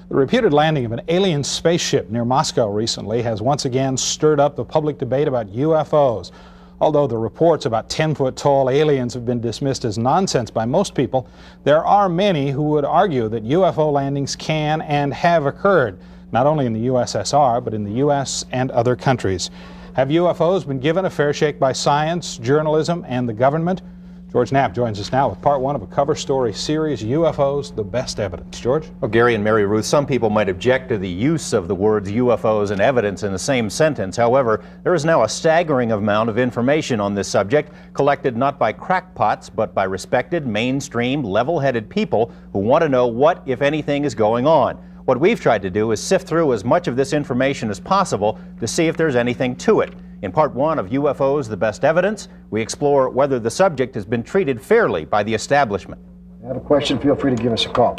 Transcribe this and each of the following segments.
The reputed landing of an alien spaceship near Moscow recently has once again stirred up the public debate about UFOs. Although the reports about 10-foot-tall aliens have been dismissed as nonsense by most people, there are many who would argue that UFO landings can and have occurred, not only in the USSR, but in the US and other countries. Have UFOs been given a fair shake by science, journalism, and the government? George Knapp joins us now with part one of a cover story series, UFOs, the Best Evidence. George? Well, Gary and Mary Ruth, some people might object to the use of the words UFOs and evidence in the same sentence. However, there is now a staggering amount of information on this subject, collected not by crackpots, but by respected, mainstream, level-headed people who want to know what, if anything, is going on. What we've tried to do is sift through as much of this information as possible to see if there's anything to it. In part one of UFOs, the Best Evidence, we explore whether the subject has been treated fairly by the establishment. If you have a question, feel free to give us a call.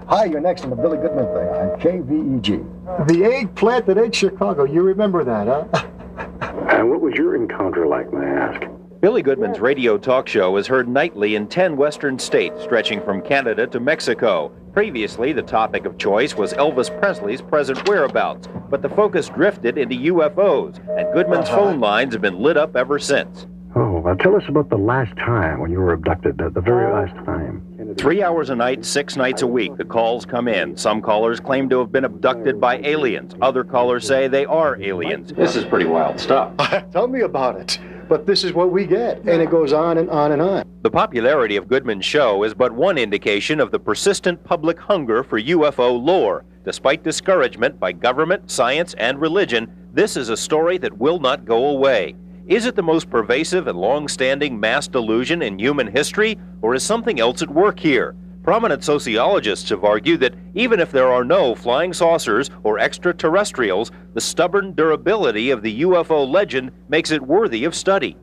Hi, you're next on the Billy Goodman Thing on KVEG. The eggplant that ate Chicago, you remember that, huh? And what was your encounter like, may I ask? Billy Goodman's radio talk show is heard nightly in 10 western states, stretching from Canada to Mexico. Previously, the topic of choice was Elvis Presley's present whereabouts, but the focus drifted into UFOs, and Goodman's phone lines have been lit up ever since. Oh, well, tell us about the last time when you were abducted, the very last time. 3 hours a night, 6 nights a week, the calls come in. Some callers claim to have been abducted by aliens. Other callers say they are aliens. This is pretty wild stuff. Tell me about it. But this is what we get, and it goes on and on and on. The popularity of Goodman's show is but one indication of the persistent public hunger for UFO lore. Despite discouragement by government, science, and religion, this is a story that will not go away. Is it the most pervasive and long-standing mass delusion in human history, or is something else at work here? Prominent sociologists have argued that even if there are no flying saucers or extraterrestrials, the stubborn durability of the UFO legend makes it worthy of study.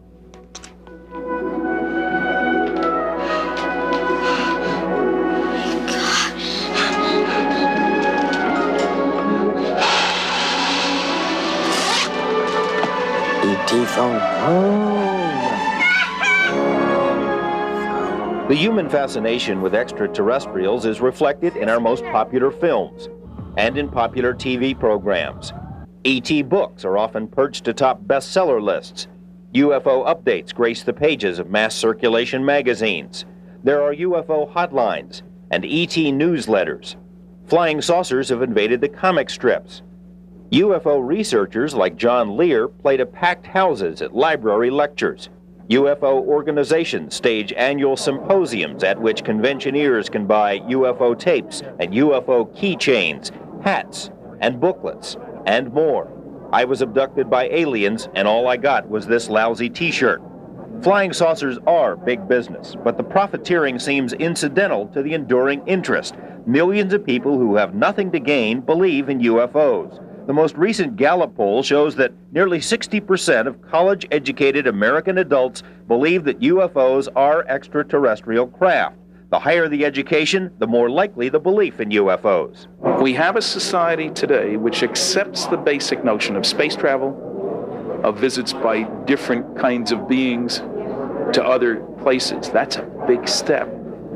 E.T. phone home. The human fascination with extraterrestrials is reflected in our most popular films and in popular TV programs. ET books are often perched atop bestseller lists. UFO updates grace the pages of mass circulation magazines. There are UFO hotlines and ET newsletters. Flying saucers have invaded the comic strips. UFO researchers like John Lear play to packed houses at library lectures. UFO organizations stage annual symposiums at which conventioneers can buy UFO tapes and UFO keychains, hats, and booklets, and more. I was abducted by aliens, and all I got was this lousy t-shirt. Flying saucers are big business, but the profiteering seems incidental to the enduring interest. Millions of people who have nothing to gain believe in UFOs. The most recent Gallup poll shows that nearly 60% of college-educated American adults believe that UFOs are extraterrestrial craft. The higher the education, the more likely the belief in UFOs. We have a society today which accepts the basic notion of space travel, of visits by different kinds of beings to other places. That's a big step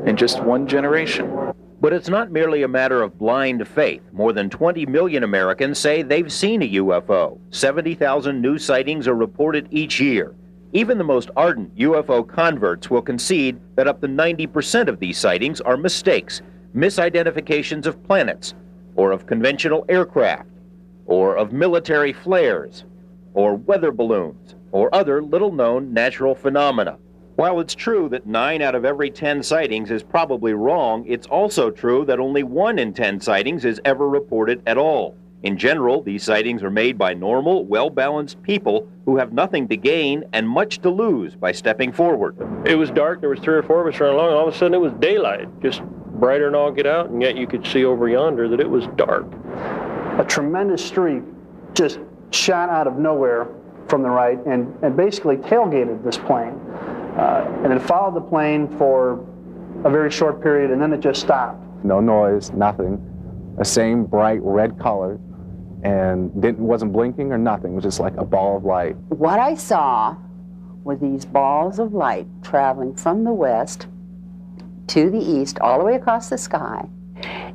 in just one generation. But it's not merely a matter of blind faith. More than 20 million Americans say they've seen a UFO. 70,000 new sightings are reported each year. Even the most ardent UFO converts will concede that up to 90% of these sightings are mistakes, misidentifications of planets, or of conventional aircraft, or of military flares, or weather balloons, or other little-known natural phenomena. While it's true that 9 out of every 10 sightings is probably wrong, it's also true that only 1 in 10 sightings is ever reported at all. In general, these sightings are made by normal, well-balanced people who have nothing to gain and much to lose by stepping forward. It was dark, there was 3 or 4 of us running along, and all of a sudden it was daylight, just brighter than all get out, and yet you could see over yonder that it was dark. A tremendous streak just shot out of nowhere from the right and basically tailgated this plane. And it followed the plane for a very short period, and then it just stopped. No noise, nothing. The same bright red color, and wasn't blinking or nothing. It was just like a ball of light. What I saw were these balls of light traveling from the west to the east, all the way across the sky.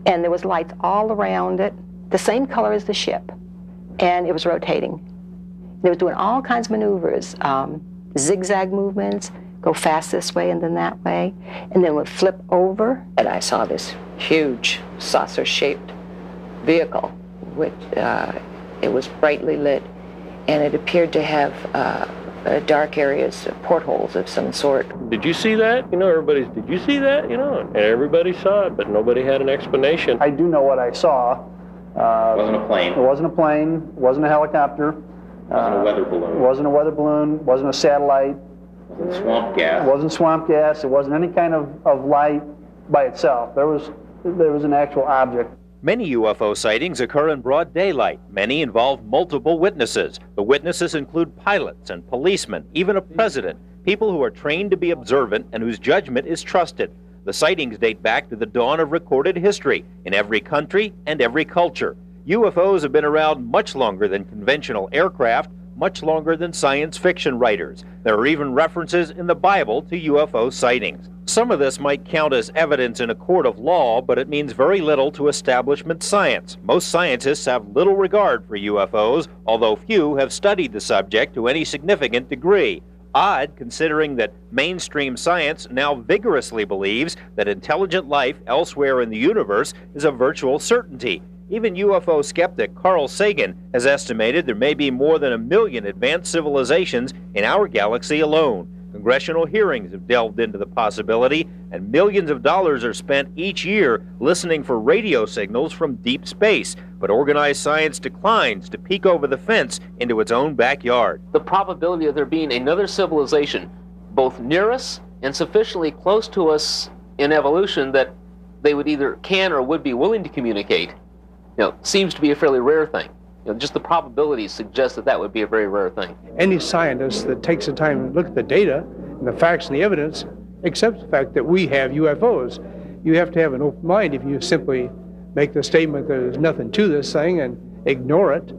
and there was lights all around it, the same color as the ship, and it was rotating. They were doing all kinds of maneuvers, zigzag movements, go fast this way and then that way, and then would flip over. And I saw this huge saucer-shaped vehicle, which it was brightly lit, and it appeared to have dark areas, portholes of some sort. Did you see that? You know, everybody's, did you see that? You know, and everybody saw it, but nobody had an explanation. I do know what I saw. It wasn't a plane. It wasn't a plane. It wasn't a helicopter. It wasn't a weather balloon. It wasn't a weather balloon. It wasn't a satellite. It wasn't swamp gas. It wasn't swamp gas. It wasn't any kind of light by itself. There was an actual object. Many UFO sightings occur in broad daylight. Many involve multiple witnesses. The witnesses include pilots and policemen, even a president, people who are trained to be observant and whose judgment is trusted. The sightings date back to the dawn of recorded history in every country and every culture. UFOs have been around much longer than conventional aircraft, much longer than science fiction writers. There are even references in the Bible to UFO sightings. Some of this might count as evidence in a court of law, but it means very little to establishment science. Most scientists have little regard for UFOs, although few have studied the subject to any significant degree. Odd, considering that mainstream science now vigorously believes that intelligent life elsewhere in the universe is a virtual certainty. Even UFO skeptic Carl Sagan has estimated there may be more than 1 million advanced civilizations in our galaxy alone. Congressional hearings have delved into the possibility, and millions of dollars are spent each year listening for radio signals from deep space. But organized science declines to peek over the fence into its own backyard. The probability of there being another civilization both near us and sufficiently close to us in evolution that they would either can or would be willing to communicate, seems to be a fairly rare thing. Just the probabilities suggest that that would be a very rare thing. Any scientist that takes the time to look at the data and the facts and the evidence accepts the fact that we have UFOs. You have to have an open mind if you simply make the statement that there's nothing to this thing and ignore it.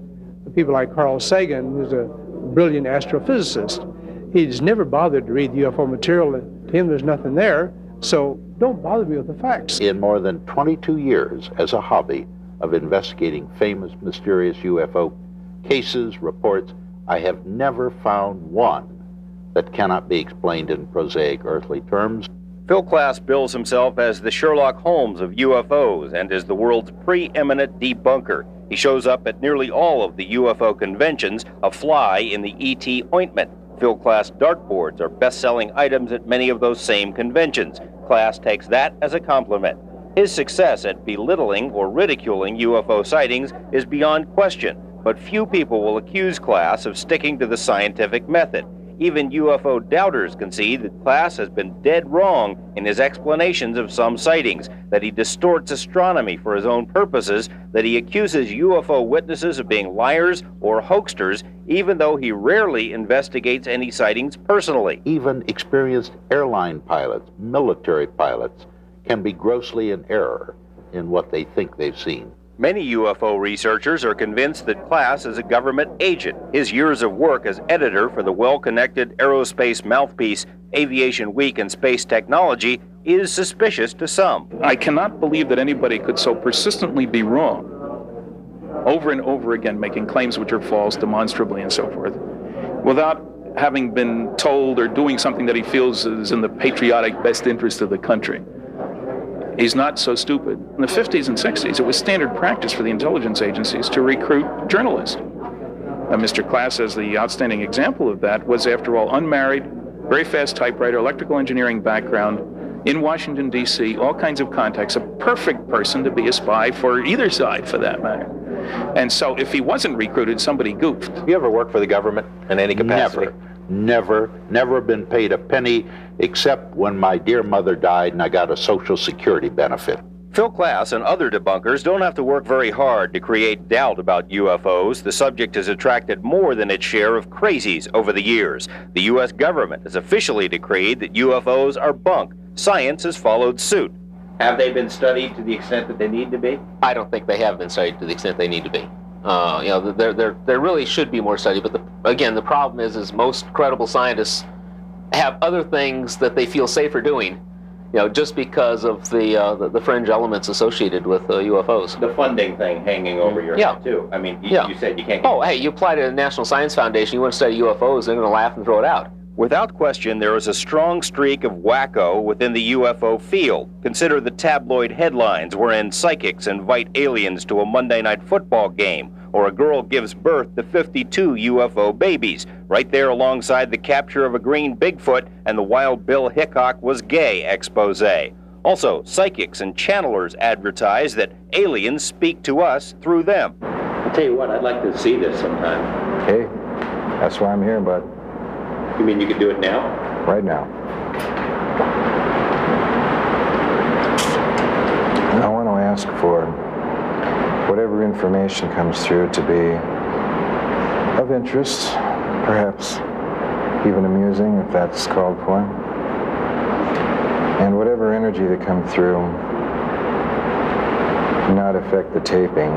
People like Carl Sagan, who's a brilliant astrophysicist, he's never bothered to read the UFO material. To him, there's nothing there, so don't bother me with the facts. In more than 22 years as a hobby of investigating famous, mysterious UFO cases, reports, I have never found one that cannot be explained in prosaic earthly terms. Phil KLAS bills himself as the Sherlock Holmes of UFOs and is the world's preeminent debunker. He shows up at nearly all of the UFO conventions, a fly in the ET ointment. Phil KLAS dartboards are best-selling items at many of those same conventions. KLAS takes that as a compliment. His success at belittling or ridiculing UFO sightings is beyond question, but few people will accuse KLAS of sticking to the scientific method. Even UFO doubters concede that KLAS has been dead wrong in his explanations of some sightings, that he distorts astronomy for his own purposes, that he accuses UFO witnesses of being liars or hoaxsters, even though he rarely investigates any sightings personally. Even experienced airline pilots, military pilots, can be grossly in error in what they think they've seen. Many UFO researchers are convinced that KLAS is a government agent. His years of work as editor for the well-connected aerospace mouthpiece Aviation Week and Space Technology is suspicious to some. I cannot believe that anybody could so persistently be wrong, over and over again making claims which are false, demonstrably and so forth, without having been told or doing something that he feels is in the patriotic best interest of the country. He's not so stupid. In the 50s and 60s, it was standard practice for the intelligence agencies to recruit journalists. Mr. KLAS, as the outstanding example of that, was, after all, unmarried, very fast typewriter, electrical engineering background, in Washington, D.C., all kinds of contacts, a perfect person to be a spy for either side, for that matter. And so if he wasn't recruited, somebody goofed. You ever worked for the government in any capacity? Never been paid a penny, except when my dear mother died and I got a Social Security benefit. Phil KLAS and other debunkers don't have to work very hard to create doubt about UFOs. The subject has attracted more than its share of crazies over the years. The U.S. government has officially decreed that UFOs are bunk. Science has followed suit. Have they been studied to the extent that they need to be? I don't think they have been studied to the extent they need to be. There really should be more study, but again, the problem is most credible scientists have other things that they feel safer doing, You know, just because of the fringe elements associated with UFOs. The funding thing hanging over your head, too. I mean, you said you can't get... Oh, hey, you apply to the National Science Foundation, you want to study UFOs, they're going to laugh and throw it out. Without question, there is a strong streak of wacko within the UFO field. Consider the tabloid headlines wherein psychics invite aliens to a Monday night football game, or a girl gives birth to 52 UFO babies, right there alongside the capture of a green Bigfoot and the Wild Bill Hickok was gay expose. Also, psychics and channelers advertise that aliens speak to us through them. I'll tell you what, I'd like to see this sometime. Hey, that's why I'm here, bud. You mean you could do it now? Right now. I want to ask for whatever information comes through to be of interest, perhaps even amusing if that's called for. And whatever energy that comes through do not affect the taping.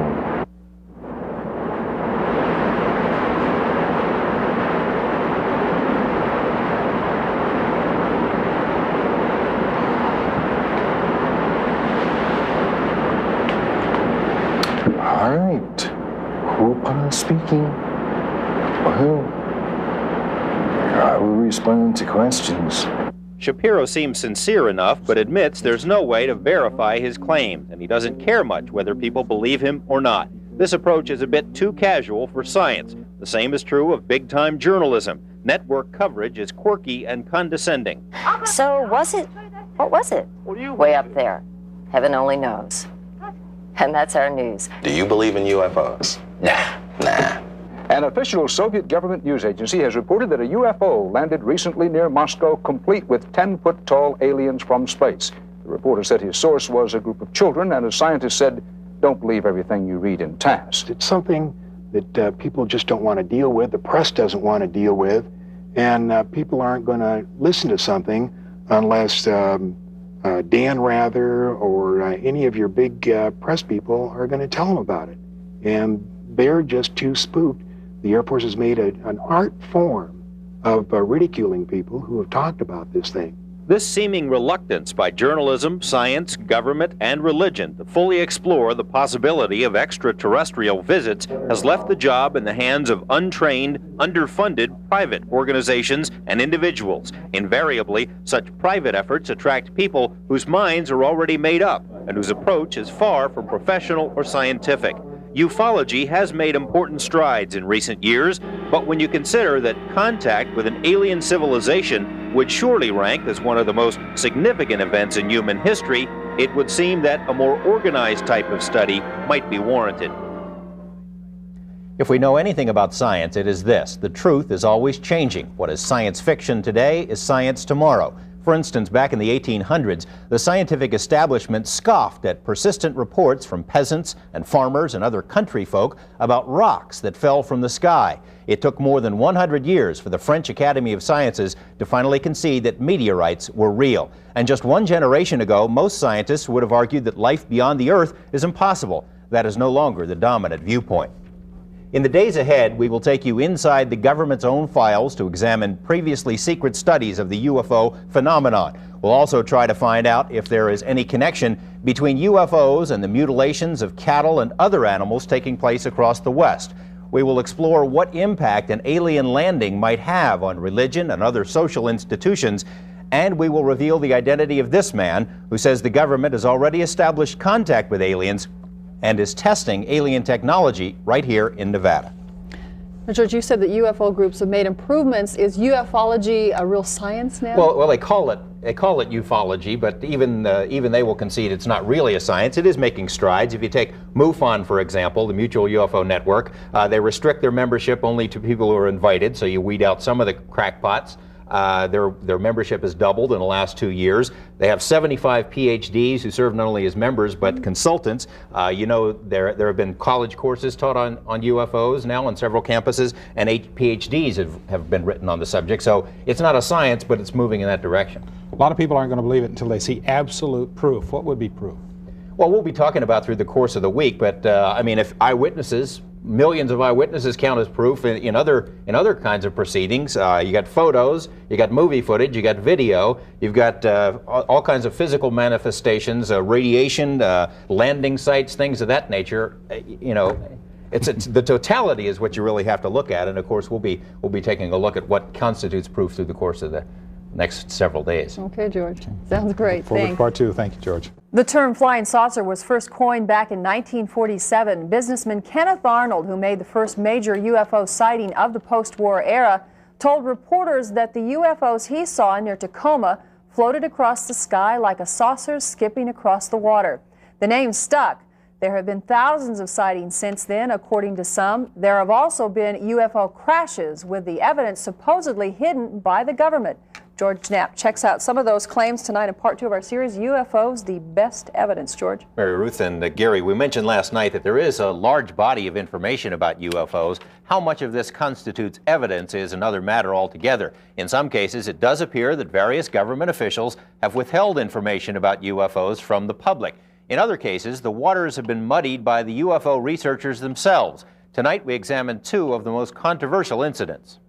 All right, Whoop speaking. Well, I will respond to questions. Shapiro seems sincere enough, but admits there's no way to verify his claims, and he doesn't care much whether people believe him or not. This approach is a bit too casual for science. The same is true of big-time journalism. Network coverage is quirky and condescending. So what was it? Way up there. Heaven only knows. And that's our news. Do you believe in UFOs? Nah. An official Soviet government news agency has reported that a UFO landed recently near Moscow, complete with 10-foot-tall aliens from space. The reporter said his source was a group of children, and a scientist said, don't believe everything you read in TASS. It's something that people just don't want to deal with, the press doesn't want to deal with, and people aren't going to listen to something unless Dan Rather or any of your big press people are going to tell them about it. And they're just too spooked. The Air Force has made an art form of ridiculing people who have talked about this thing. This seeming reluctance by journalism, science, government, and religion to fully explore the possibility of extraterrestrial visits has left the job in the hands of untrained, underfunded private organizations and individuals. Invariably, such private efforts attract people whose minds are already made up and whose approach is far from professional or scientific. Ufology has made important strides in recent years, but when you consider that contact with an alien civilization would surely rank as one of the most significant events in human history, it would seem that a more organized type of study might be warranted. If we know anything about science, it is this: the truth is always changing. What is science fiction today is science tomorrow. For instance, back in the 1800s, the scientific establishment scoffed at persistent reports from peasants and farmers and other country folk about rocks that fell from the sky. It took more than 100 years for the French Academy of Sciences to finally concede that meteorites were real. And just one generation ago, most scientists would have argued that life beyond the Earth is impossible. That is no longer the dominant viewpoint. In the days ahead, we will take you inside the government's own files to examine previously secret studies of the UFO phenomenon. We'll also try to find out if there is any connection between UFOs and the mutilations of cattle and other animals taking place across the West. We will explore what impact an alien landing might have on religion and other social institutions, and we will reveal the identity of this man who says the government has already established contact with aliens and is testing alien technology right here in Nevada. Now, George, you said that UFO groups have made improvements. Is ufology a real science now? Well, they call it ufology, but even they will concede it's not really a science. It is making strides. If you take MUFON, for example, the Mutual UFO Network, they restrict their membership only to people who are invited, so you weed out some of the crackpots. Their membership has doubled in the last 2 years. They have 75 PhDs who serve not only as members but consultants. There have been college courses taught on UFOs now on several campuses, and 8 PhDs have been written on the subject. So it's not a science, but it's moving in that direction. A lot of people aren't going to believe it until they see absolute proof. What would be proof? Well, we'll be talking about through the course of the week, but I mean, if eyewitnesses millions of eyewitnesses count as proof in other kinds of proceedings. You got photos, you got movie footage, you got video, you've got all kinds of physical manifestations, radiation, landing sites, things of that nature. You know, it's the totality is what you really have to look at, and of course we'll be taking a look at what constitutes proof through the course of the next several days. Okay, George. Sounds great. Forward to part two. Thank you, George. The term flying saucer was first coined back in 1947. Businessman Kenneth Arnold, who made the first major UFO sighting of the post-war era, told reporters that the UFOs he saw near Tacoma floated across the sky like a saucer skipping across the water. The name stuck. There have been thousands of sightings since then, according to some. There have also been UFO crashes with the evidence supposedly hidden by the government. George Knapp checks out some of those claims tonight in part two of our series, UFOs, the best evidence. George? Mary Ruth and Gary, we mentioned last night that there is a large body of information about UFOs. How much of this constitutes evidence is another matter altogether. In some cases, it does appear that various government officials have withheld information about UFOs from the public. In other cases, the waters have been muddied by the UFO researchers themselves. Tonight, we examine two of the most controversial incidents.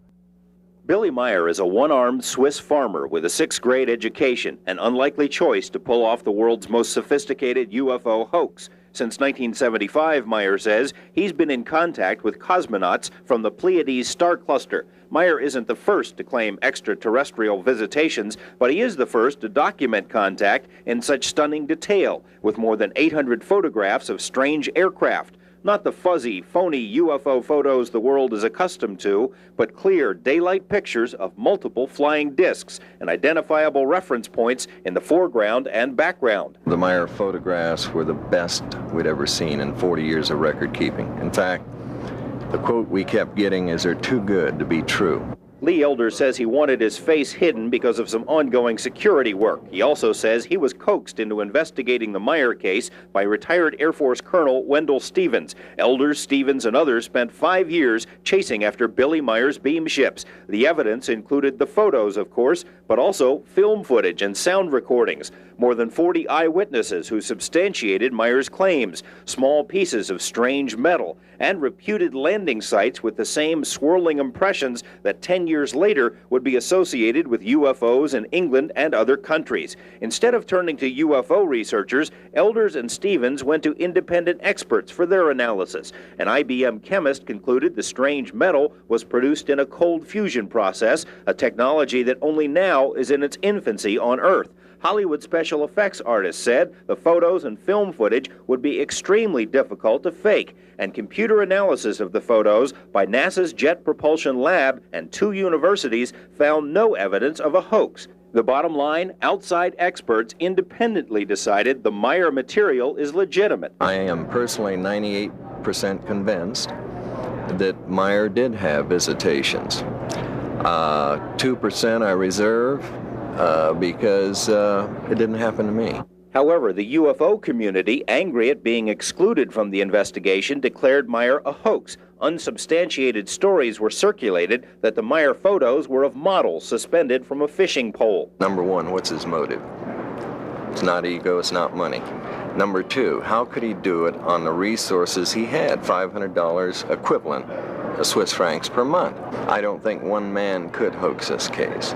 Billy Meier is a one-armed Swiss farmer with a sixth-grade education, an unlikely choice to pull off the world's most sophisticated UFO hoax. Since 1975, Meier says, he's been in contact with cosmonauts from the Pleiades star cluster. Meier isn't the first to claim extraterrestrial visitations, but he is the first to document contact in such stunning detail, with more than 800 photographs of strange aircraft. Not the fuzzy, phony UFO photos the world is accustomed to, but clear daylight pictures of multiple flying discs and identifiable reference points in the foreground and background. The Meier photographs were the best we'd ever seen in 40 years of record keeping. In fact, the quote we kept getting is, "They're too good to be true." Lee Elder says he wanted his face hidden because of some ongoing security work. He also says he was coaxed into investigating the Meier case by retired Air Force Colonel Wendell Stevens. Elder, Stevens, and others spent 5 years chasing after Billy Meier's beam ships. The evidence included the photos, of course, but also film footage and sound recordings. More than 40 eyewitnesses who substantiated Meier's claims, small pieces of strange metal, and reputed landing sites with the same swirling impressions that 10 years later would be associated with UFOs in England and other countries. Instead of turning to UFO researchers, Elders and Stevens went to independent experts for their analysis. An IBM chemist concluded the strange metal was produced in a cold fusion process, a technology that only now is in its infancy on Earth. Hollywood special effects artists said the photos and film footage would be extremely difficult to fake, and computer analysis of the photos by NASA's Jet Propulsion Lab and 2 universities found no evidence of a hoax. The bottom line, outside experts independently decided the Meier material is legitimate. I am personally 98% convinced that Meier did have visitations. 2% I reserve because it didn't happen to me. However, the UFO community, angry at being excluded from the investigation, declared Meier a hoax. Unsubstantiated stories were circulated that the Meier photos were of models suspended from a fishing pole. Number one, what's his motive? It's not ego, it's not money. Number two, how could he do it on the resources he had, $500 equivalent, Swiss francs per month? I don't think one man could hoax this case.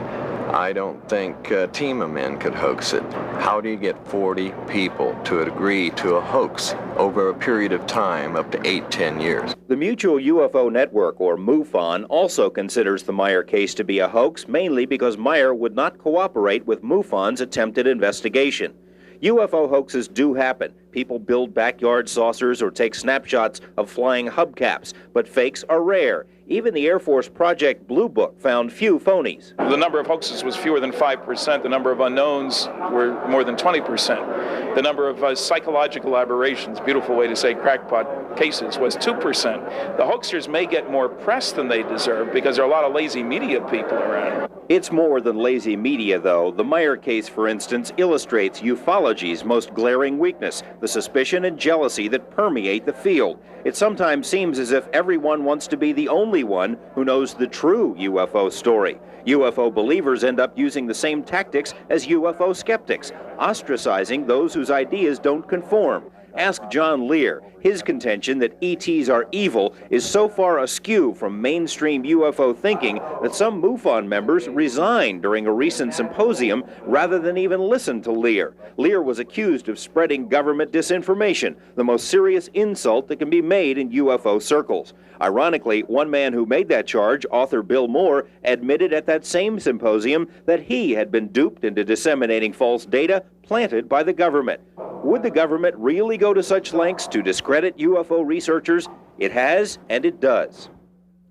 I don't think a team of men could hoax it. How do you get 40 people to agree to a hoax over a period of time up to 8-10 years? The Mutual UFO Network, or MUFON, also considers the Meier case to be a hoax, mainly because Meier would not cooperate with MUFON's attempted investigation. UFO hoaxes do happen. People build backyard saucers or take snapshots of flying hubcaps, but fakes are rare. Even the Air Force Project Blue Book found few phonies. The number of hoaxes was fewer than 5%. The number of unknowns were more than 20%. The number of psychological aberrations, beautiful way to say crackpot cases, was 2%. The hoaxers may get more press than they deserve because there are a lot of lazy media people around. It's more than lazy media, though. The Meier case, for instance, illustrates ufology's most glaring weakness, the suspicion and jealousy that permeate the field. It sometimes seems as if everyone wants to be the only one who knows the true UFO story. UFO believers end up using the same tactics as UFO skeptics, ostracizing those whose ideas don't conform. Ask John Lear. His contention that ETs are evil is so far askew from mainstream UFO thinking that some MUFON members resigned during a recent symposium rather than even listen to Lear. Lear was accused of spreading government disinformation, the most serious insult that can be made in UFO circles. Ironically, one man who made that charge, author Bill Moore, admitted at that same symposium that he had been duped into disseminating false data planted by the government. Would the government really go to such lengths to discredit UFO researchers? It has, and it does.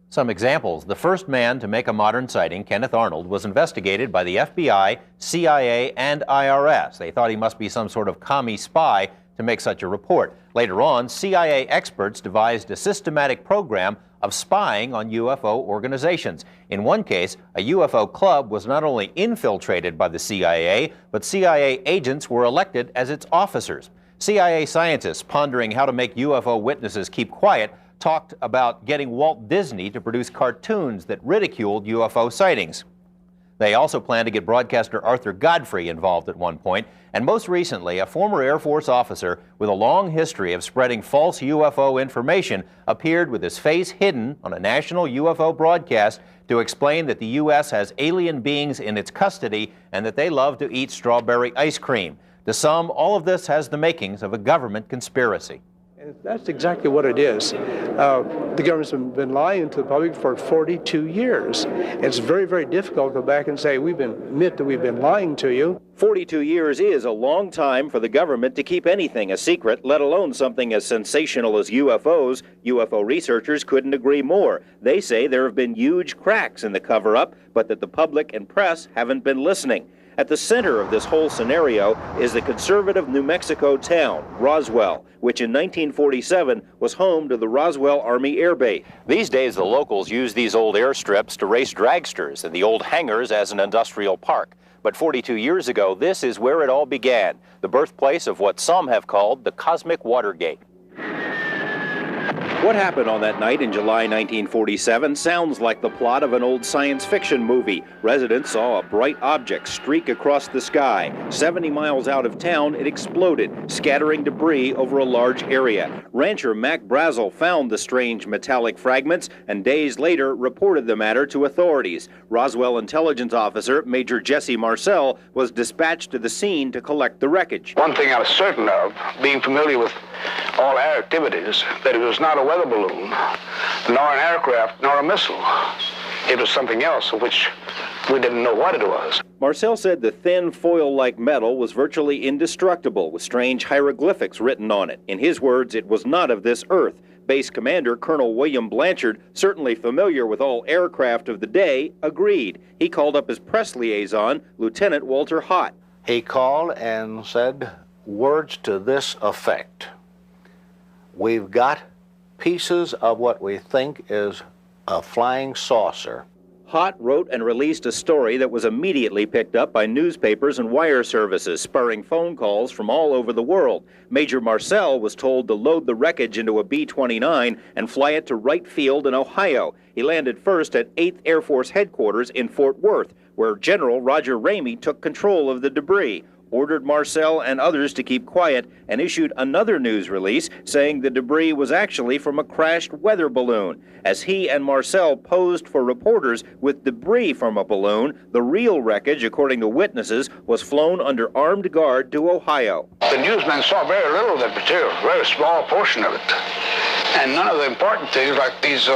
Some examples. The first man to make a modern sighting, Kenneth Arnold, was investigated by the FBI, CIA, and IRS. They thought he must be some sort of commie spy to make such a report. Later on, CIA experts devised a systematic program of spying on UFO organizations. In one case, a UFO club was not only infiltrated by the CIA, but CIA agents were elected as its officers. CIA scientists, pondering how to make UFO witnesses keep quiet, talked about getting Walt Disney to produce cartoons that ridiculed UFO sightings. They also planned to get broadcaster Arthur Godfrey involved at one point, and most recently, a former Air Force officer with a long history of spreading false UFO information appeared with his face hidden on a national UFO broadcast to explain that the U.S. has alien beings in its custody and that they love to eat strawberry ice cream. To some, all of this has the makings of a government conspiracy. And that's exactly what it is. The government's been lying to the public for 42 years. It's very, very difficult to go back and say, admit that we've been lying to you. 42 years is a long time for the government to keep anything a secret, let alone something as sensational as UFOs. UFO researchers couldn't agree more. They say there have been huge cracks in the cover-up, but that the public and press haven't been listening. At the center of this whole scenario is the conservative New Mexico town, Roswell, which in 1947 was home to the Roswell Army Air Base. These days, the locals use these old airstrips to race dragsters and the old hangars as an industrial park. But 42 years ago, this is where it all began, the birthplace of what some have called the Cosmic Watergate. What happened on that night in July 1947 sounds like the plot of an old science fiction movie. Residents saw a bright object streak across the sky. 70 miles out of town, it exploded, scattering debris over a large area. Rancher Mac Brazel found the strange metallic fragments and days later reported the matter to authorities. Roswell intelligence officer Major Jesse Marcel was dispatched to the scene to collect the wreckage. One thing I was certain of, being familiar with all air activities, that it was not a weather balloon, nor an aircraft, nor a missile. It was something else of which we didn't know what it was. Marcel said the thin foil-like metal was virtually indestructible, with strange hieroglyphics written on it. In his words, it was not of this earth. Base Commander Colonel William Blanchard, certainly familiar with all aircraft of the day, agreed. He called up his press liaison, Lieutenant Walter Hott. He called and said words to this effect: "We've got pieces of what we think is a flying saucer." Hott wrote and released a story that was immediately picked up by newspapers and wire services, spurring phone calls from all over the world. Major Marcel was told to load the wreckage into a B-29 and fly it to Wright Field in Ohio. He landed first at 8th Air Force Headquarters in Fort Worth, where General Roger Ramey took control of the debris, ordered Marcel and others to keep quiet, and issued another news release saying the debris was actually from a crashed weather balloon. As he and Marcel posed for reporters with debris from a balloon, the real wreckage, according to witnesses, was flown under armed guard to Ohio. The newsmen saw very little of that material, a very small portion of it. And none of the important things, like these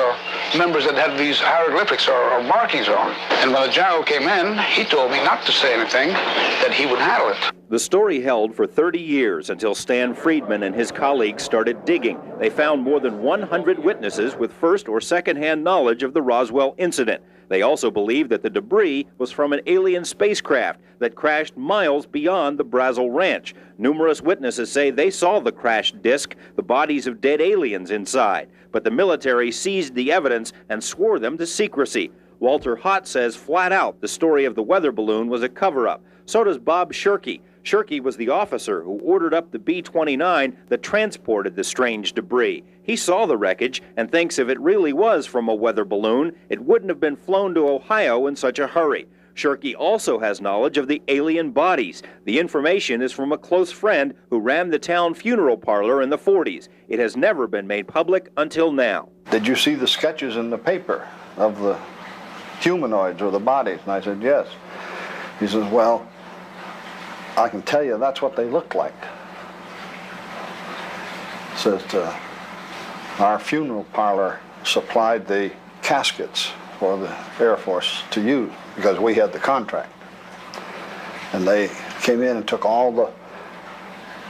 members that had these hieroglyphics or markings on. And when the general came in, he told me not to say anything, that he would handle it. The story held for 30 years until Stan Friedman and his colleagues started digging. They found more than 100 witnesses with first or second-hand knowledge of the Roswell incident. They also believe that the debris was from an alien spacecraft that crashed miles beyond the Brazel Ranch. Numerous witnesses say they saw the crashed disc, the bodies of dead aliens inside. But the military seized the evidence and swore them to secrecy. Walter Hott says flat out the story of the weather balloon was a cover-up. So does Bob Shirky. Shirky was the officer who ordered up the B-29 that transported the strange debris. He saw the wreckage and thinks if it really was from a weather balloon, it wouldn't have been flown to Ohio in such a hurry. Shirky also has knowledge of the alien bodies. The information is from a close friend who ran the town funeral parlor in the 40s. It has never been made public until now. Did you see the sketches in the paper of the humanoids or the bodies? And I said, yes. He says, well, I can tell you that's what they looked like. Says our funeral parlor supplied the caskets for the Air Force to use because we had the contract. And they came in and took all the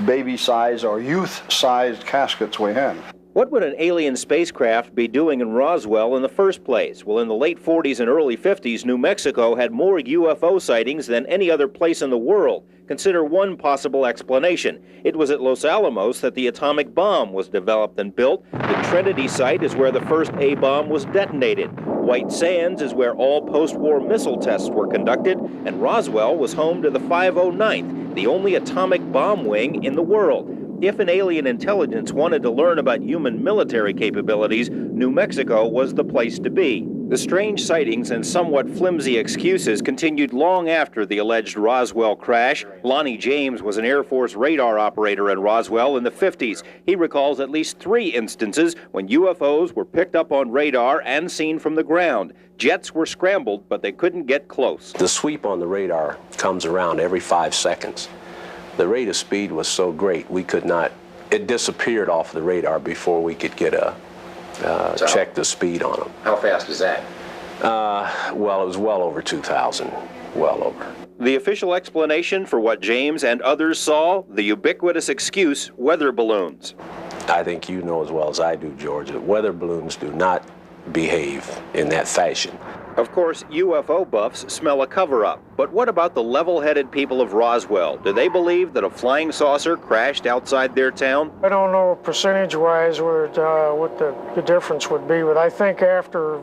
baby-sized or youth-sized caskets we had. What would an alien spacecraft be doing in Roswell in the first place? Well, in the late 40s and early 50s, New Mexico had more UFO sightings than any other place in the world. Consider one possible explanation. It was at Los Alamos that the atomic bomb was developed and built. The Trinity site is where the first A-bomb was detonated. White Sands is where all post-war missile tests were conducted, and Roswell was home to the 509th, the only atomic bomb wing in the world. If an alien intelligence wanted to learn about human military capabilities, New Mexico was the place to be. The strange sightings and somewhat flimsy excuses continued long after the alleged Roswell crash. Lonnie James was an Air Force radar operator in Roswell in the 50s. He recalls at least 3 instances when UFOs were picked up on radar and seen from the ground. Jets were scrambled, but they couldn't get close. The sweep on the radar comes around every 5 seconds. The rate of speed was so great, we could not, it disappeared off the radar before we could get a, check the speed on them. How fast is that? Well, it was well over 2,000, well over. The official explanation for what James and others saw, the ubiquitous excuse, weather balloons. I think you know as well as I do, George, that weather balloons do not behave in that fashion. Of course, UFO buffs smell a cover-up. But what about the level-headed people of Roswell? Do they believe that a flying saucer crashed outside their town? I don't know percentage-wise what the difference would be, but I think after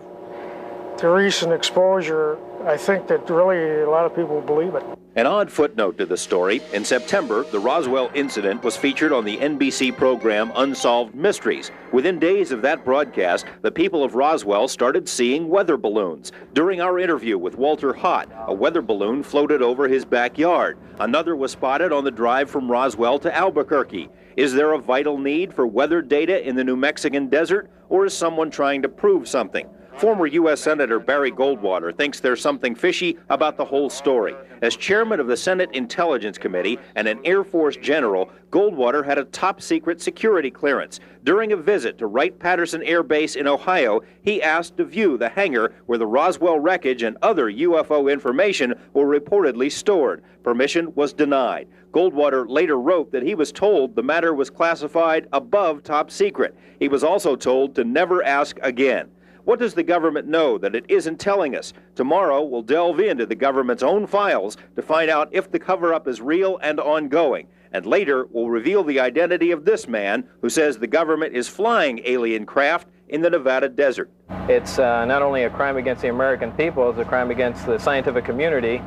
the recent exposure, I think that really a lot of people believe it. An odd footnote to the story. In September, the Roswell incident was featured on the NBC program Unsolved Mysteries. Within days of that broadcast, the people of Roswell started seeing weather balloons. During our interview with Walter Hott, a weather balloon floated over his backyard. Another was spotted on the drive from Roswell to Albuquerque. Is there a vital need for weather data in the New Mexican desert, or is someone trying to prove something? Former U.S. Senator Barry Goldwater thinks there's something fishy about the whole story. As chairman of the Senate Intelligence Committee and an Air Force general, Goldwater had a top-secret security clearance. During a visit to Wright-Patterson Air Base in Ohio, he asked to view the hangar where the Roswell wreckage and other UFO information were reportedly stored. Permission was denied. Goldwater later wrote that he was told the matter was classified above top secret. He was also told to never ask again. What does the government know that it isn't telling us? Tomorrow, we'll delve into the government's own files to find out if the cover-up is real and ongoing. And later, we'll reveal the identity of this man who says the government is flying alien craft in the Nevada desert. It's not only a crime against the American people, it's a crime against the scientific community.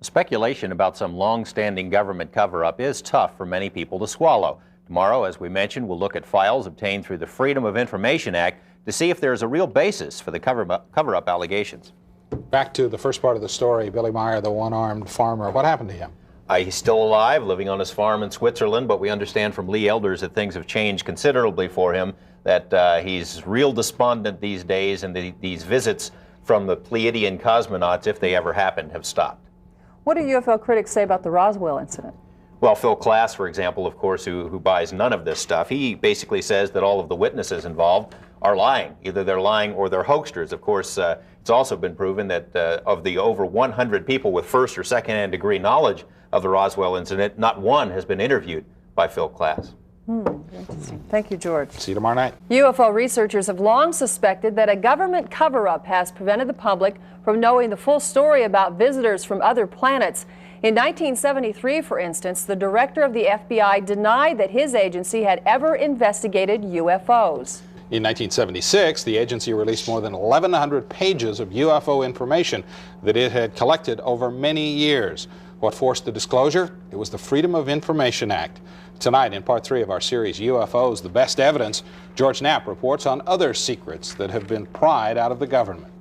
Speculation about some long-standing government cover-up is tough for many people to swallow. Tomorrow, as we mentioned, we'll look at files obtained through the Freedom of Information Act to see if there's a real basis for the cover-up allegations. Back to the first part of the story, Billy Meyer, the one-armed farmer. What happened to him? He's still alive, living on his farm in Switzerland, but we understand from Lee Elders that things have changed considerably for him, that he's real despondent these days, and these visits from the Pleiadian cosmonauts, if they ever happened, have stopped. What do UFO critics say about the Roswell incident? Well, Phil KLAS, for example, of course, who buys none of this stuff, he basically says that all of the witnesses involved are lying. Either they're lying or they're hoaxsters. Of course, it's also been proven that of the over 100 people with first or second-hand degree knowledge of the Roswell incident, not one has been interviewed by Phil KLAS. Interesting. Thank you, George. See you tomorrow night. UFO researchers have long suspected that a government cover-up has prevented the public from knowing the full story about visitors from other planets. In 1973, for instance, the director of the FBI denied that his agency had ever investigated UFOs. In 1976, the agency released more than 1,100 pages of UFO information that it had collected over many years. What forced the disclosure? It was the Freedom of Information Act. Tonight, in part 3 of our series, UFOs, the Best Evidence, George Knapp reports on other secrets that have been pried out of the government.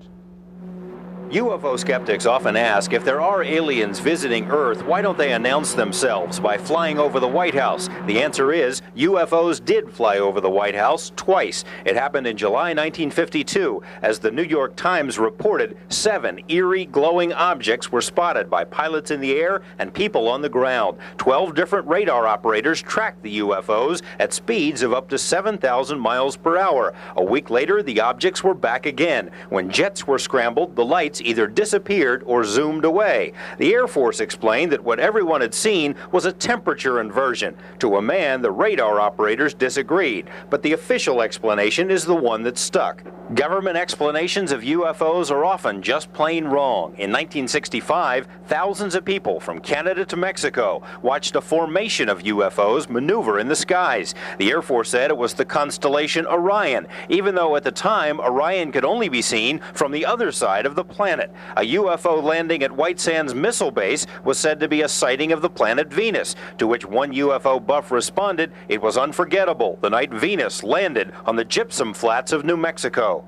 UFO skeptics often ask, if there are aliens visiting Earth, why don't they announce themselves by flying over the White House? The answer is, UFOs did fly over the White House twice. It happened in July 1952, as the New York Times reported 7 eerie glowing objects were spotted by pilots in the air and people on the ground. 12 different radar operators tracked the UFOs at speeds of up to 7,000 miles per hour. A week later, the objects were back again. When jets were scrambled, the lights either disappeared or zoomed away. The Air Force explained that what everyone had seen was a temperature inversion. To a man, the radar operators disagreed, but the official explanation is the one that stuck. Government explanations of UFOs are often just plain wrong. In 1965, thousands of people from Canada to Mexico watched a formation of UFOs maneuver in the skies. The Air Force said it was the constellation Orion, even though at the time Orion could only be seen from the other side of the planet. A UFO landing at White Sands Missile Base was said to be a sighting of the planet Venus, to which one UFO buff responded, "It was unforgettable the night Venus landed on the gypsum flats of New Mexico."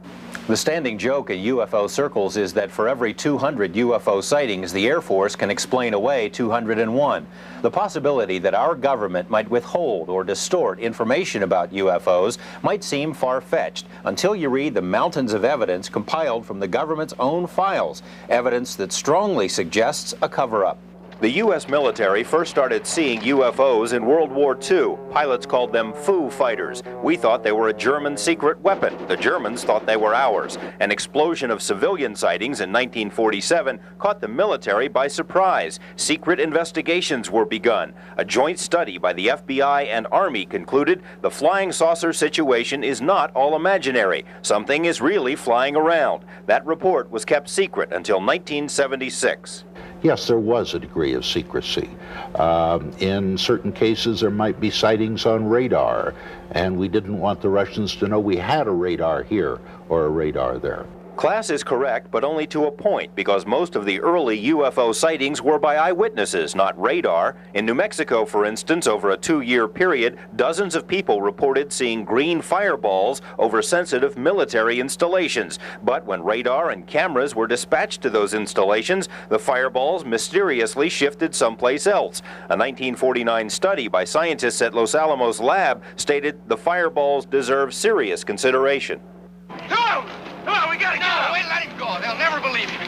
The standing joke in UFO circles is that for every 200 UFO sightings, the Air Force can explain away 201. The possibility that our government might withhold or distort information about UFOs might seem far-fetched until you read the mountains of evidence compiled from the government's own files, evidence that strongly suggests a cover-up. The U.S. military first started seeing UFOs in World War II. Pilots called them Foo fighters. We thought they were a German secret weapon. The Germans thought they were ours. An explosion of civilian sightings in 1947 caught the military by surprise. Secret investigations were begun. A joint study by the FBI and Army concluded the flying saucer situation is not all imaginary. Something is really flying around. That report was kept secret until 1976. Yes, there was a degree of secrecy. In certain cases, there might be sightings on radar, and we didn't want the Russians to know we had a radar here or a radar there. KLAS is correct, but only to a point, because most of the early UFO sightings were by eyewitnesses, not radar. In New Mexico, for instance, over a 2-year period, dozens of people reported seeing green fireballs over sensitive military installations. But when radar and cameras were dispatched to those installations, the fireballs mysteriously shifted someplace else. A 1949 study by scientists at Los Alamos lab stated the fireballs deserve serious consideration. Come on, we gotta get him. Wait, let him go. They'll never believe him.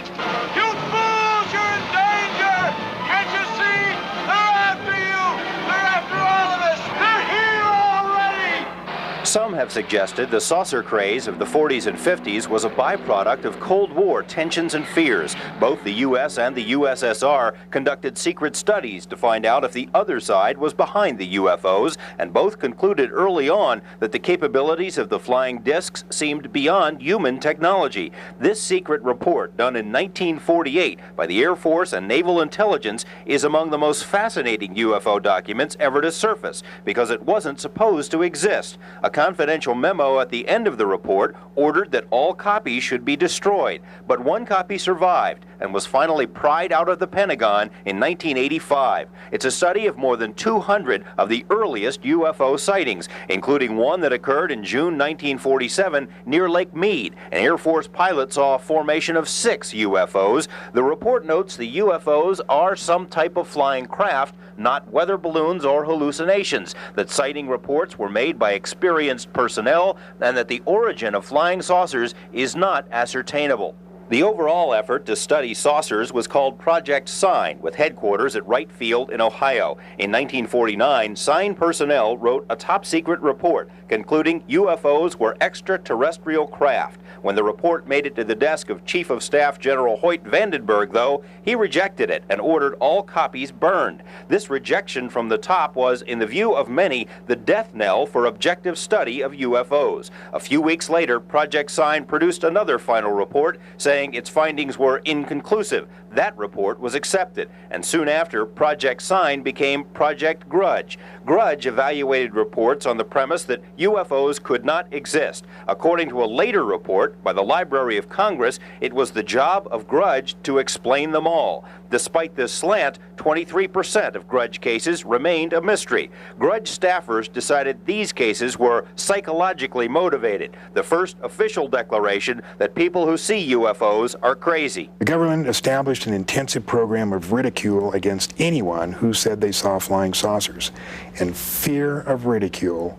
You fools, you're in danger! Can't you see? They're after you! They're after all of us! They're here already! Some have suggested the saucer craze of the 40s and 50s was a byproduct of Cold War tensions and fears. Both the U.S. and the USSR conducted secret studies to find out if the other side was behind the UFOs, and both concluded early on that the capabilities of the flying discs seemed beyond human technology. This secret report, done in 1948 by the Air Force and Naval Intelligence, is among the most fascinating UFO documents ever to surface, because it wasn't supposed to exist. A confidential memo at the end of the report ordered that all copies should be destroyed, but one copy survived and was finally pried out of the Pentagon in 1985. It's a study of more than 200 of the earliest UFO sightings, including one that occurred in June 1947 near Lake Mead. An Air Force pilot saw a formation of 6 UFOs. The report notes the UFOs are some type of flying craft, not weather balloons or hallucinations, that sighting reports were made by experienced personnel, and that the origin of flying saucers is not ascertainable. The overall effort to study saucers was called Project Sign, with headquarters at Wright Field in Ohio. In 1949, Sign personnel wrote a top-secret report concluding UFOs were extraterrestrial craft. When the report made it to the desk of Chief of Staff General Hoyt Vandenberg, though, he rejected it and ordered all copies burned. This rejection from the top was, in the view of many, the death knell for objective study of UFOs. A few weeks later, Project Sign produced another final report saying its findings were inconclusive, That report was accepted, and soon after, Project Sign became Project Grudge. Grudge evaluated reports on the premise that UFOs could not exist. According to a later report by the Library of Congress, it was the job of Grudge to explain them all. Despite this slant, 23% of Grudge cases remained a mystery. Grudge staffers decided these cases were psychologically motivated, the first official declaration that people who see UFOs are crazy. The government established an intensive program of ridicule against anyone who said they saw flying saucers, and fear of ridicule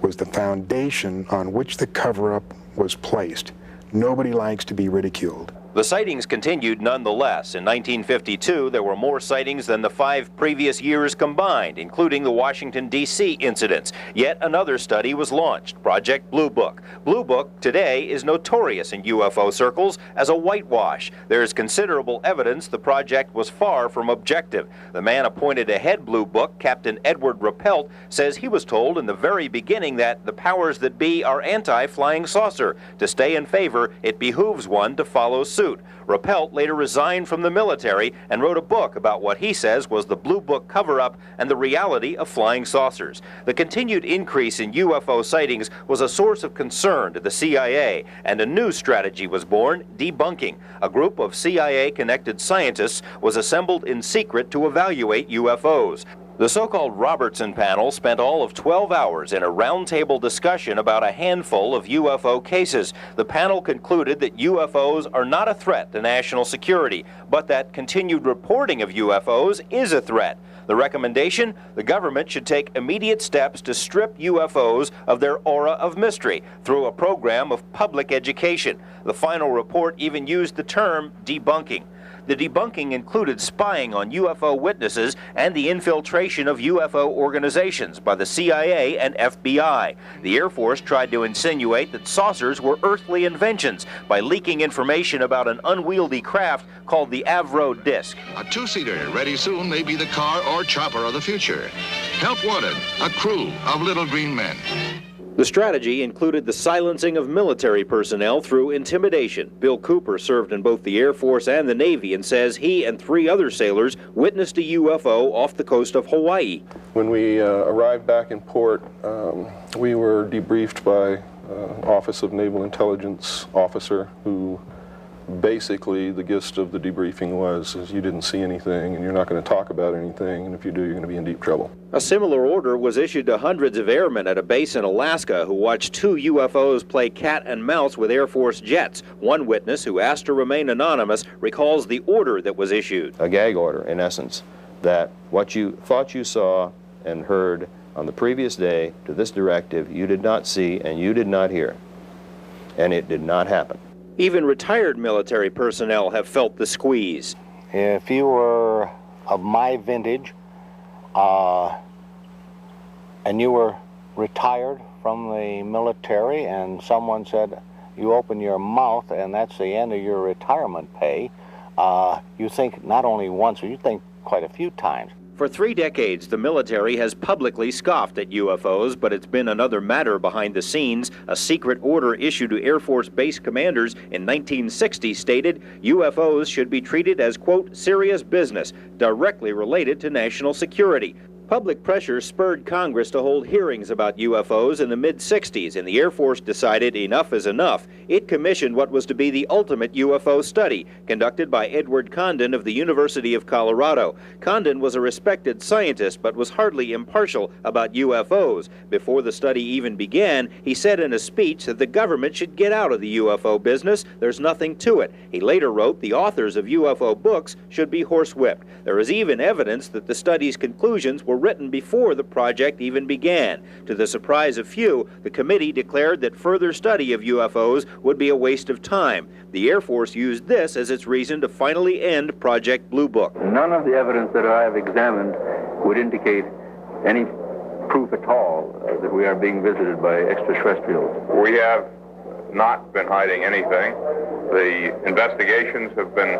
was the foundation on which the cover-up was placed. Nobody likes to be ridiculed. The sightings continued nonetheless. In 1952, there were more sightings than the 5 previous years combined, including the Washington, D.C. incidents. Yet another study was launched, Project Blue Book. Blue Book today is notorious in UFO circles as a whitewash. There is considerable evidence the project was far from objective. The man appointed to head Blue Book, Captain Edward Rappelt, says he was told in the very beginning that the powers that be are anti-flying saucer. To stay in favor, it behooves one to follow suit. Rappelt later resigned from the military and wrote a book about what he says was the Blue Book cover-up and the reality of flying saucers. The continued increase in UFO sightings was a source of concern to the CIA, and a new strategy was born, debunking. A group of CIA-connected scientists was assembled in secret to evaluate UFOs. The so-called Robertson panel spent all of 12 hours in a roundtable discussion about a handful of UFO cases. The panel concluded that UFOs are not a threat to national security, but that continued reporting of UFOs is a threat. The recommendation? The government should take immediate steps to strip UFOs of their aura of mystery through a program of public education. The final report even used the term debunking. The debunking included spying on UFO witnesses and the infiltration of UFO organizations by the CIA and FBI. The Air Force tried to insinuate that saucers were earthly inventions by leaking information about an unwieldy craft called the Avro Disc. A two-seater ready soon may be the car or chopper of the future. Help wanted, a crew of little green men. The strategy included the silencing of military personnel through intimidation. Bill Cooper served in both the Air Force and the Navy and says he and 3 other sailors witnessed a UFO off the coast of Hawaii. When we arrived back in port, we were debriefed by Office of Naval Intelligence officer who basically the gist of the debriefing was you didn't see anything and you're not going to talk about anything, and if you do, you're going to be in deep trouble. A similar order was issued to hundreds of airmen at a base in Alaska who watched 2 UFOs play cat and mouse with Air Force jets. One witness, who asked to remain anonymous, recalls the order that was issued. A gag order, in essence, that what you thought you saw and heard on the previous day to this directive, you did not see and you did not hear. And it did not happen. Even retired military personnel have felt the squeeze. If you were of my vintage and you were retired from the military and someone said you open your mouth and that's the end of your retirement pay, you think not only once, you think quite a few times. For 3 decades, the military has publicly scoffed at UFOs, but it's been another matter behind the scenes. A secret order issued to Air Force base commanders in 1960 stated UFOs should be treated as, quote, serious business, directly related to national security. Public pressure spurred Congress to hold hearings about UFOs in the mid-60s, and the Air Force decided enough is enough. It commissioned what was to be the ultimate UFO study, conducted by Edward Condon of the University of Colorado. Condon was a respected scientist, but was hardly impartial about UFOs. Before the study even began, he said in a speech that the government should get out of the UFO business. There's nothing to it. He later wrote the authors of UFO books should be horsewhipped. There is even evidence that the study's conclusions were written before the project even began. To the surprise of few, the committee declared that further study of UFOs would be a waste of time. The Air Force used this as its reason to finally end Project Blue Book. None of the evidence that I have examined would indicate any proof at all that we are being visited by extraterrestrials. We have not been hiding anything. The investigations have been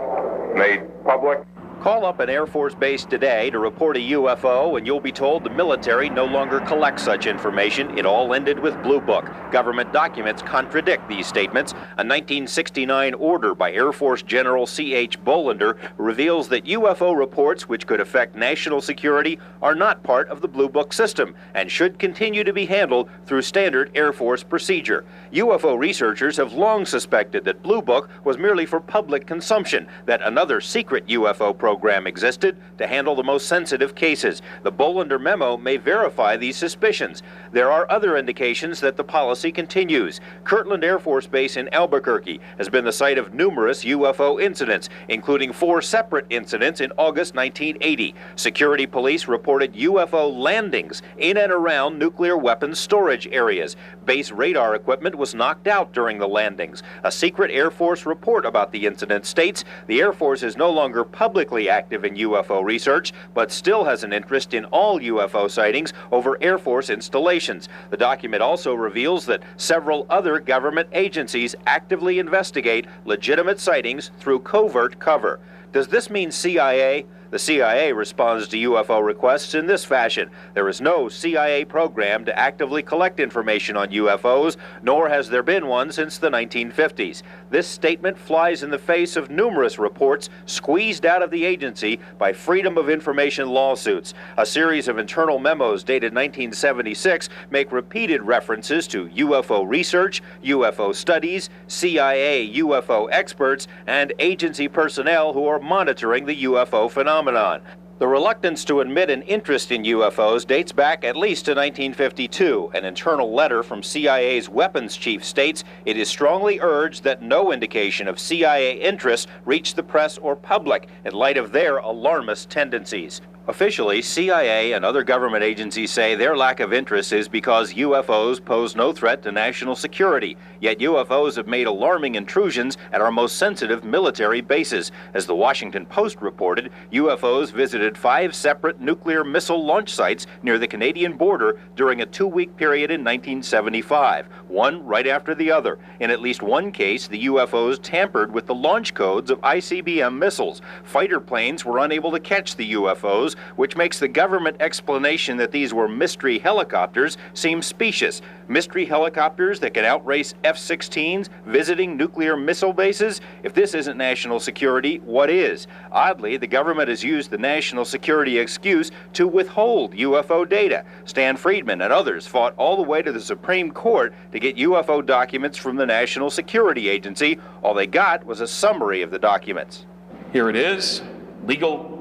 made public. Call up an Air Force base today to report a UFO and you'll be told the military no longer collects such information. It all ended with Blue Book. Government documents contradict these statements. A 1969 order by Air Force General C.H. Bolander reveals that UFO reports which could affect national security are not part of the Blue Book system and should continue to be handled through standard Air Force procedure. UFO researchers have long suspected that Blue Book was merely for public consumption, that another secret UFO program existed to handle the most sensitive cases. The Bolander memo may verify these suspicions. There are other indications that the policy continues. Kirtland Air Force Base in Albuquerque has been the site of numerous UFO incidents, including 4 separate incidents in August 1980. Security police reported UFO landings in and around nuclear weapons storage areas. Base radar equipment was knocked out during the landings. A secret Air Force report about the incident states the Air Force is no longer publicly active in UFO research, but still has an interest in all UFO sightings over Air Force installations. The document also reveals that several other government agencies actively investigate legitimate sightings through covert cover. Does this mean CIA? The CIA responds to UFO requests in this fashion. There is no CIA program to actively collect information on UFOs, nor has there been one since the 1950s. This statement flies in the face of numerous reports squeezed out of the agency by Freedom of Information lawsuits. A series of internal memos dated 1976 make repeated references to UFO research, UFO studies, CIA UFO experts, and agency personnel who are monitoring the UFO phenomenon. The reluctance to admit an interest in UFOs dates back at least to 1952. An internal letter from CIA's weapons chief states it is strongly urged that no indication of CIA interest reach the press or public in light of their alarmist tendencies. Officially, CIA and other government agencies say their lack of interest is because UFOs pose no threat to national security. Yet UFOs have made alarming intrusions at our most sensitive military bases. As the Washington Post reported, UFOs visited 5 separate nuclear missile launch sites near the Canadian border during a 2-week period in 1975, one right after the other. In at least one case, the UFOs tampered with the launch codes of ICBM missiles. Fighter planes were unable to catch the UFOs, which makes the government explanation that these were mystery helicopters seem specious. Mystery helicopters that can outrace F-16s visiting nuclear missile bases? If this isn't national security, what is? Oddly, the government has used the national security excuse to withhold UFO data. Stan Friedman and others fought all the way to the Supreme Court to get UFO documents from the National Security Agency. All they got was a summary of the documents. Here it is, legal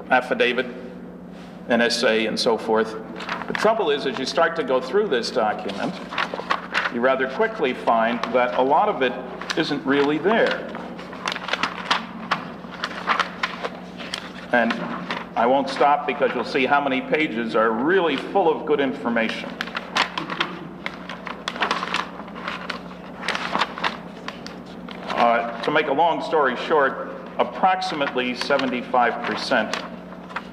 affidavit, NSA, and so forth. The trouble is, as you start to go through this document, you rather quickly find that a lot of it isn't really there. And I won't stop because you'll see how many pages are really full of good information. To make a long story short, approximately 75%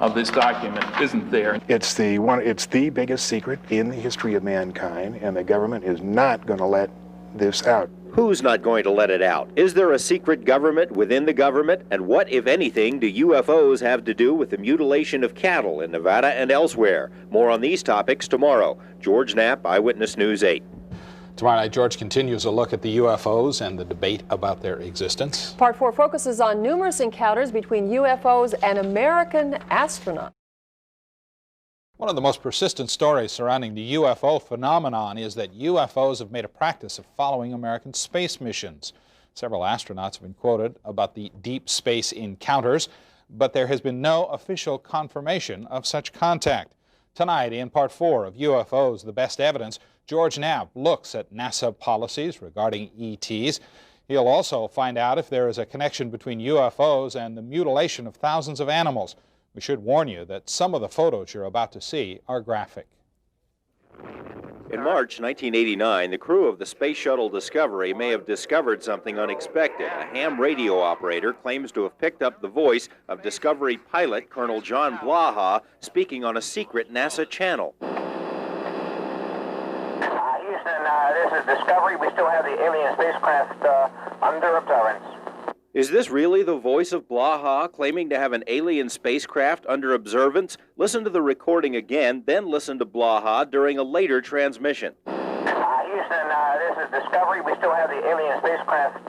of this document isn't there. It's the biggest secret in the history of mankind, and the government is not going to let this out. Who's not going to let it out? Is there a secret government within the government? And what, if anything, do UFOs have to do with the mutilation of cattle in Nevada and elsewhere? More on these topics tomorrow. George Knapp, Eyewitness News 8. Tomorrow night, George continues a look at the UFOs and the debate about their existence. Part 4 focuses on numerous encounters between UFOs and American astronauts. One of the most persistent stories surrounding the UFO phenomenon is that UFOs have made a practice of following American space missions. Several astronauts have been quoted about the deep space encounters, but there has been no official confirmation of such contact. Tonight, in Part 4 of UFOs, The Best Evidence, George Knapp looks at NASA policies regarding ETs. He'll also find out if there is a connection between UFOs and the mutilation of thousands of animals. We should warn you that some of the photos you're about to see are graphic. In March 1989, the crew of the Space Shuttle Discovery may have discovered something unexpected. A ham radio operator claims to have picked up the voice of Discovery pilot Colonel John Blaha speaking on a secret NASA channel. Houston, this is Discovery. We still have the alien spacecraft under observance. Is this really the voice of Blaha claiming to have an alien spacecraft under observance? Listen to the recording again, then listen to Blaha during a later transmission. Houston, this is Discovery. We still have the alien spacecraft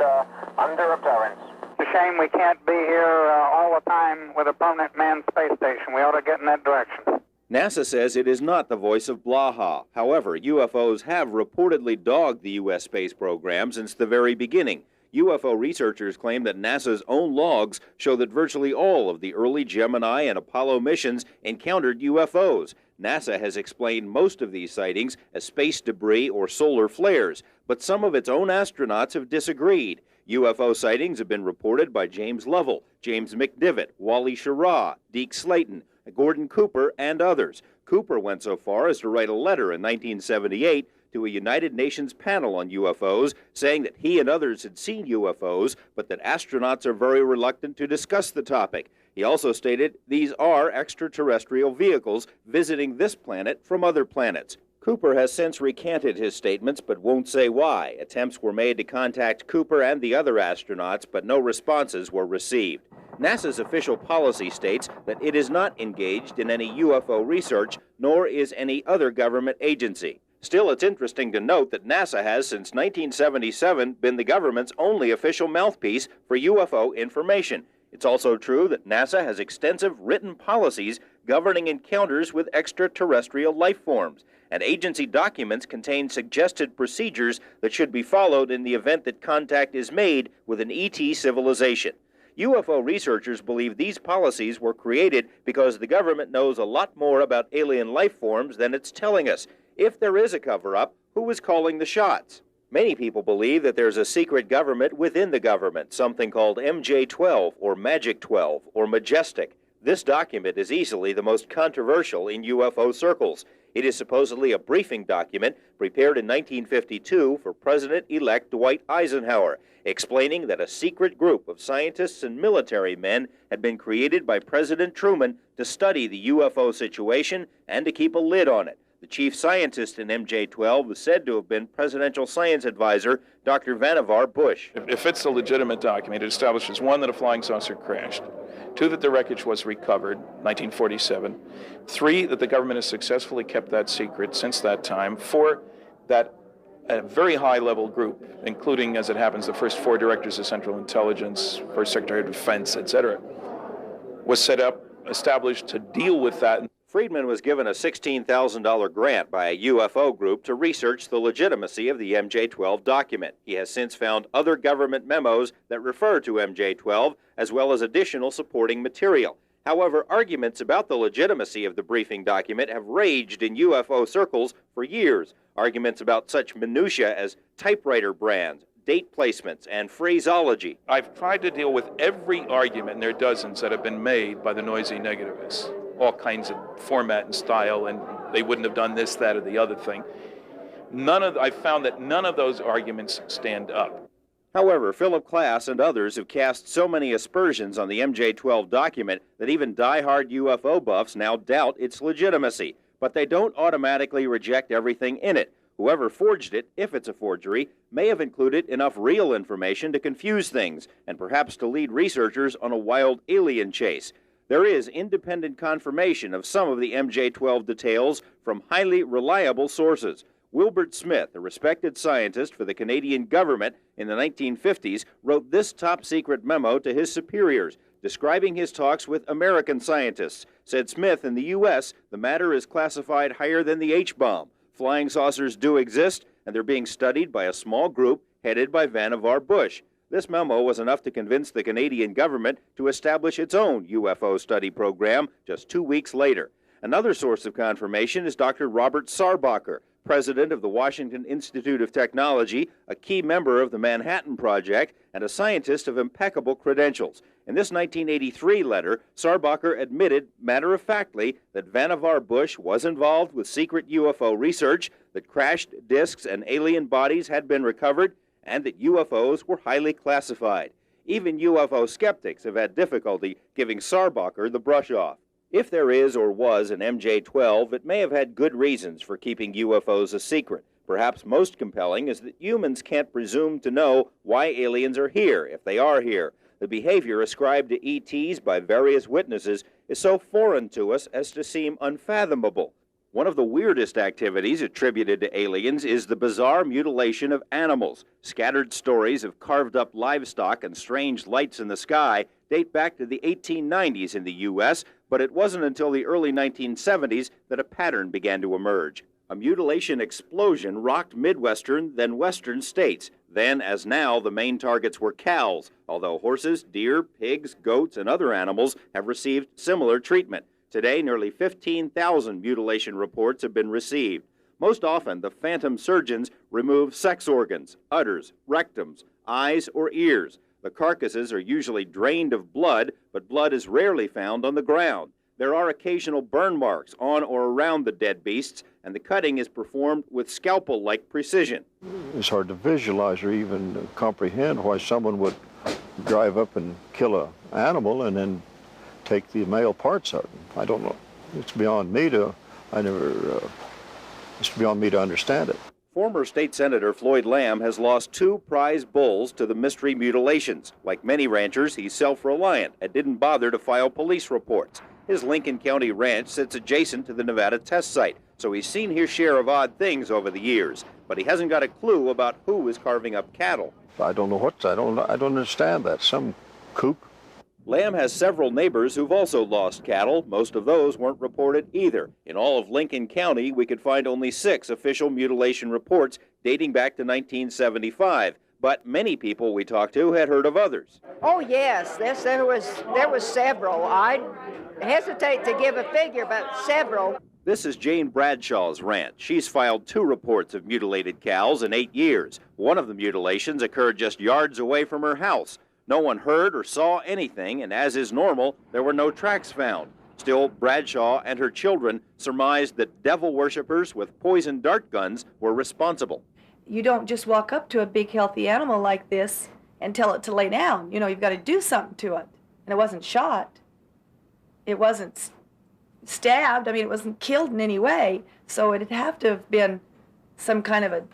under observance. It's a shame we can't be here all the time with a permanent manned space station. We ought to get in that direction. NASA says it is not the voice of Blaha. However, UFOs have reportedly dogged the U.S. space program since the very beginning. UFO researchers claim that NASA's own logs show that virtually all of the early Gemini and Apollo missions encountered UFOs. NASA has explained most of these sightings as space debris or solar flares, but some of its own astronauts have disagreed. UFO sightings have been reported by James Lovell, James McDivitt, Wally Schirra, Deke Slayton, Gordon Cooper, and others. Cooper went so far as to write a letter in 1978 to a United Nations panel on UFOs, saying that he and others had seen UFOs, but that astronauts are very reluctant to discuss the topic. He also stated these are extraterrestrial vehicles visiting this planet from other planets. Cooper has since recanted his statements, but won't say why. Attempts were made to contact Cooper and the other astronauts, but no responses were received. NASA's official policy states that it is not engaged in any UFO research, nor is any other government agency. Still, it's interesting to note that NASA has, since 1977, been the government's only official mouthpiece for UFO information. It's also true that NASA has extensive written policies governing encounters with extraterrestrial life forms, and agency documents contain suggested procedures that should be followed in the event that contact is made with an ET civilization. UFO researchers believe these policies were created because the government knows a lot more about alien life forms than it's telling us. If there is a cover-up, who is calling the shots? Many people believe that there's a secret government within the government, something called MJ-12 or Magic 12 or Majestic. This document is easily the most controversial in UFO circles. It is supposedly a briefing document prepared in 1952 for President-elect Dwight Eisenhower, explaining that a secret group of scientists and military men had been created by President Truman to study the UFO situation and to keep a lid on it. The chief scientist in MJ-12 was said to have been presidential science advisor Dr. Vannevar Bush. If it's a legitimate document, it establishes, one, that a flying saucer crashed, two, that the wreckage was recovered, 1947, three, that the government has successfully kept that secret since that time, four, that a very high-level group, including, as it happens, the first four directors of Central Intelligence, first Secretary of Defense, etc., was set up, established to deal with that. Friedman was given a $16,000 grant by a UFO group to research the legitimacy of the MJ-12 document. He has since found other government memos that refer to MJ-12, as well as additional supporting material. However, arguments about the legitimacy of the briefing document have raged in UFO circles for years. Arguments about such minutiae as typewriter brands, date placements, and phraseology. I've tried to deal with every argument, and there are dozens that have been made by the noisy negativists. All kinds of format and style, and they wouldn't have done this, that, or the other thing. I've found that none of those arguments stand up. However, Philip KLAS and others have cast so many aspersions on the MJ-12 document that even die-hard UFO buffs now doubt its legitimacy. But they don't automatically reject everything in it. Whoever forged it, if it's a forgery, may have included enough real information to confuse things, and perhaps to lead researchers on a wild alien chase. There is independent confirmation of some of the MJ-12 details from highly reliable sources. Wilbert Smith, a respected scientist for the Canadian government in the 1950s, wrote this top-secret memo to his superiors, describing his talks with American scientists. Said Smith, in the U.S., the matter is classified higher than the H-bomb. Flying saucers do exist, and they're being studied by a small group headed by Vannevar Bush. This memo was enough to convince the Canadian government to establish its own UFO study program just 2 weeks later. Another source of confirmation is Dr. Robert Sarbacher, president of the Washington Institute of Technology, a key member of the Manhattan Project, and a scientist of impeccable credentials. In this 1983 letter, Sarbacher admitted matter-of-factly that Vannevar Bush was involved with secret UFO research, that crashed disks and alien bodies had been recovered, and that UFOs were highly classified. Even UFO skeptics have had difficulty giving Sarbacher the brush off. If there is or was an MJ-12, it may have had good reasons for keeping UFOs a secret. Perhaps most compelling is that humans can't presume to know why aliens are here, if they are here. the behavior ascribed to ETs by various witnesses is so foreign to us as to seem unfathomable. One of the weirdest activities attributed to aliens is the bizarre mutilation of animals. Scattered stories of carved-up livestock and strange lights in the sky date back to the 1890s in the U.S., but it wasn't until the early 1970s that a pattern began to emerge. A mutilation explosion rocked Midwestern, then Western states. Then, as now, the main targets were cows, although horses, deer, pigs, goats, and other animals have received similar treatment. Today, nearly 15,000 mutilation reports have been received. Most often, the phantom surgeons remove sex organs, udders, rectums, eyes, or ears. The carcasses are usually drained of blood, but blood is rarely found on the ground. There are occasional burn marks on or around the dead beasts, and the cutting is performed with scalpel-like precision. It's hard to visualize or even comprehend why someone would drive up and kill an animal and then take the male parts out. I don't know. It's beyond me to, it's beyond me to understand it. Former State Senator Floyd Lamb has lost 2 prize bulls to the mystery mutilations. Like many ranchers, he's self-reliant and didn't bother to file police reports. His Lincoln County ranch sits adjacent to the Nevada test site, so he's seen his share of odd things over the years, but he hasn't got a clue about who is carving up cattle. I don't know I don't understand that. Some kook. Lamb has several neighbors who've also lost cattle. Most of those weren't reported either. In all of Lincoln County, we could find only 6 official mutilation reports dating back to 1975. But many people we talked to had heard of others. Oh yes, there was several. I hesitate to give a figure, but several. This is Jane Bradshaw's ranch. She's filed 2 reports of mutilated cows in 8 years. One of the mutilations occurred just yards away from her house. No one heard or saw anything, and as is normal, there were no tracks found. Still, Bradshaw and her children surmised that devil worshippers with poison dart guns were responsible. You don't just walk up to a big healthy animal like this and tell it to lay down. You know, you've got to do something to it. And it wasn't shot. It wasn't stabbed. I mean, it wasn't killed in any way. So it'd have to have been some kind of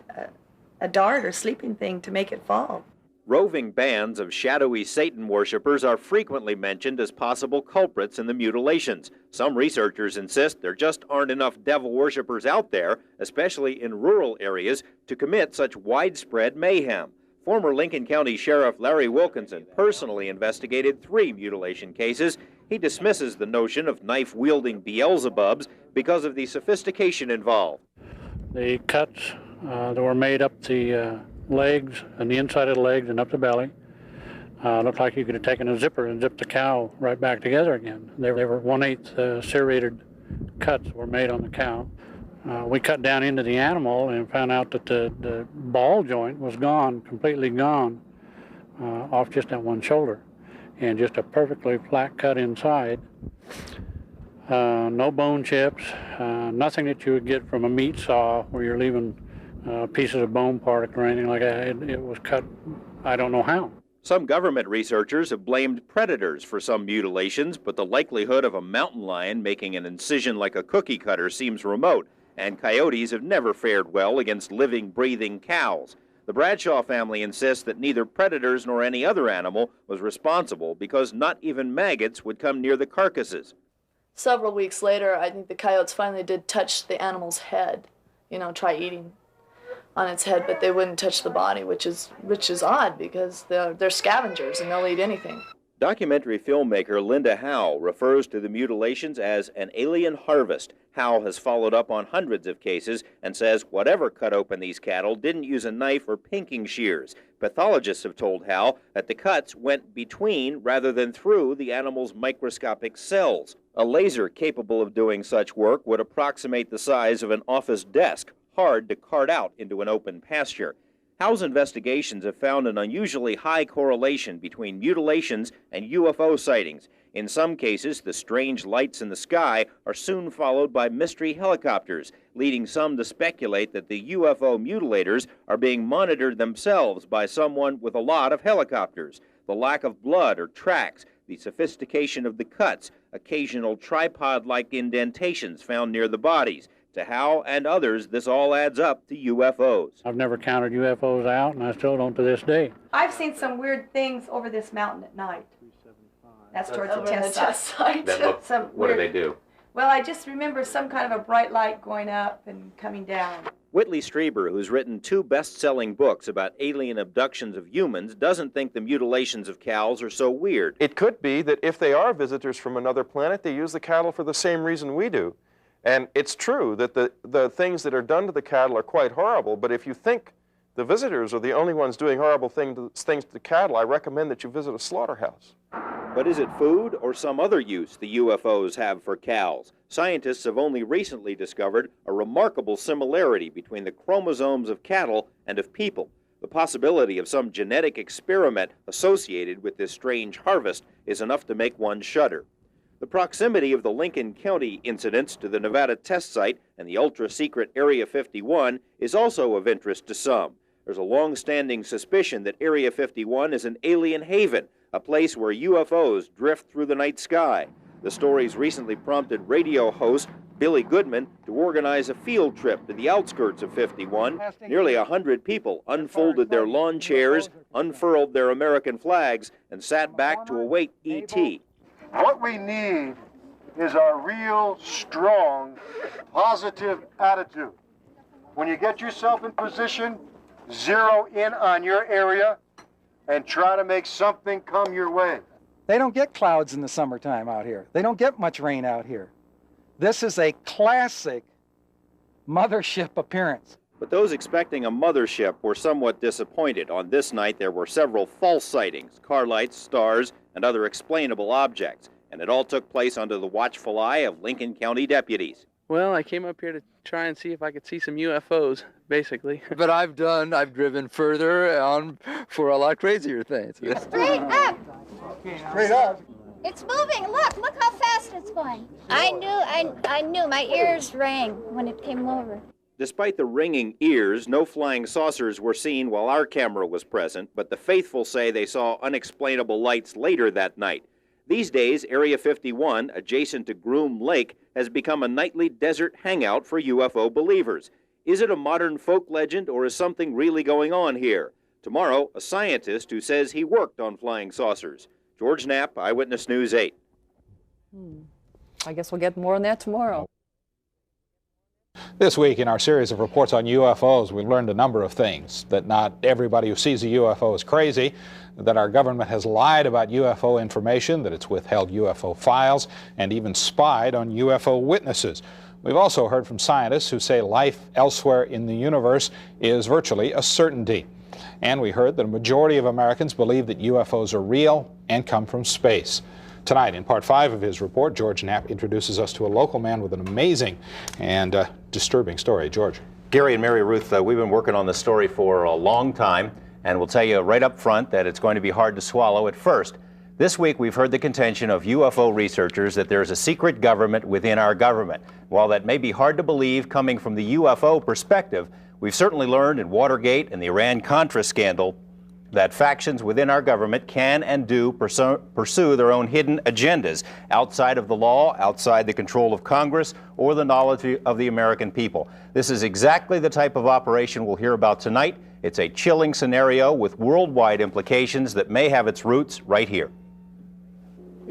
a dart or sleeping thing to make it fall. Roving bands of shadowy Satan worshippers are frequently mentioned as possible culprits in the mutilations. Some researchers insist there just aren't enough devil worshippers out there, especially in rural areas, to commit such widespread mayhem. Former Lincoln County Sheriff Larry Wilkinson personally investigated 3 mutilation cases. He dismisses the notion of knife-wielding Beelzebubs because of the sophistication involved. The cuts that were made up the legs and the inside of the legs and up the belly. Looked like you could have taken a zipper and zipped the cow right back together again. They were 1/8 serrated cuts were made on the cow. We cut down into the animal and found out that the ball joint was gone, completely gone, off just that one shoulder, and just a perfectly flat cut inside. No bone chips, nothing that you would get from a meat saw where you're leaving pieces of bone part or anything like that. It was cut, I don't know how. Some government researchers have blamed predators for some mutilations, but the likelihood of a mountain lion making an incision like a cookie cutter seems remote, and coyotes have never fared well against living, breathing cows. The Bradshaw family insists that neither predators nor any other animal was responsible because not even maggots would come near the carcasses. Several weeks later, I think the coyotes finally did touch the animal's head, you know, try eating on its head, but they wouldn't touch the body, which is odd because they're scavengers and they'll eat anything. Documentary filmmaker Linda Howe refers to the mutilations as an alien harvest. Howe has followed up on hundreds of cases and says whatever cut open these cattle didn't use a knife or pinking shears. Pathologists have told Howe that the cuts went between rather than through the animal's microscopic cells. A laser capable of doing such work would approximate the size of an office desk, hard to cart out into an open pasture. Howe's investigations have found an unusually high correlation between mutilations and UFO sightings. In some cases, the strange lights in the sky are soon followed by mystery helicopters, leading some to speculate that the UFO mutilators are being monitored themselves by someone with a lot of helicopters. The lack of blood or tracks, the sophistication of the cuts, occasional tripod-like indentations found near the bodies, to how and others this all adds up to UFOs. I've never counted UFOs out, and I still don't to this day. I've seen some weird things over this mountain at night. That's towards the test site. Then what do they do? Well, I just remember some kind of a bright light going up and coming down. Whitley Strieber, who's written 2 best-selling books about alien abductions of humans, doesn't think the mutilations of cows are so weird. It could be that if they are visitors from another planet, they use the cattle for the same reason we do. And it's true that the things that are done to the cattle are quite horrible, but if you think the visitors are the only ones doing horrible things to the cattle, I recommend that you visit a slaughterhouse. But is it food or some other use the UFOs have for cows? Scientists have only recently discovered a remarkable similarity between the chromosomes of cattle and of people. The possibility of some genetic experiment associated with this strange harvest is enough to make one shudder. The proximity of the Lincoln County incidents to the Nevada test site and the ultra-secret Area 51 is also of interest to some. There's a long-standing suspicion that Area 51 is an alien haven, a place where UFOs drift through the night sky. The stories recently prompted radio host Billy Goodman to organize a field trip to the outskirts of 51. Nearly 100 people unfolded their lawn chairs, unfurled their American flags, and sat back to await E.T. What we need is a real strong, positive attitude. When you get yourself in position, zero in on your area and try to make something come your way. They don't get clouds in the summertime out here. They don't get much rain out here. This is a classic mothership appearance. But those expecting a mothership were somewhat disappointed. On this night, there were several false sightings, car lights, stars, and other explainable objects. And it all took place under the watchful eye of Lincoln County deputies. Well, I came up here to try and see if I could see some UFOs, basically. But I've driven further on for a lot crazier things. Straight up! Straight up! It's moving, look how fast it's going. I knew, my ears rang when it came over. Despite the ringing ears, no flying saucers were seen while our camera was present, but the faithful say they saw unexplainable lights later that night. These days, Area 51, adjacent to Groom Lake, has become a nightly desert hangout for UFO believers. Is it a modern folk legend, or is something really going on here? Tomorrow, a scientist who says he worked on flying saucers. George Knapp, Eyewitness News 8. I guess we'll get more on that tomorrow. This week in our series of reports on UFOs, we learned a number of things. That not everybody who sees a UFO is crazy, that our government has lied about UFO information, that it's withheld UFO files, and even spied on UFO witnesses. We've also heard from scientists who say life elsewhere in the universe is virtually a certainty. And we heard that a majority of Americans believe that UFOs are real and come from space. Tonight, in part 5 of his report, George Knapp introduces us to a local man with an amazing and disturbing story. George. Gary and Mary Ruth, we've been working on this story for a long time, and we'll tell you right up front that it's going to be hard to swallow at first. This week, we've heard the contention of UFO researchers that there's a secret government within our government. While that may be hard to believe coming from the UFO perspective, we've certainly learned in Watergate and the Iran-Contra scandal that factions within our government can and do pursue their own hidden agendas outside of the law, outside the control of Congress, or the knowledge of the American people. This is exactly the type of operation we'll hear about tonight. It's a chilling scenario with worldwide implications that may have its roots right here.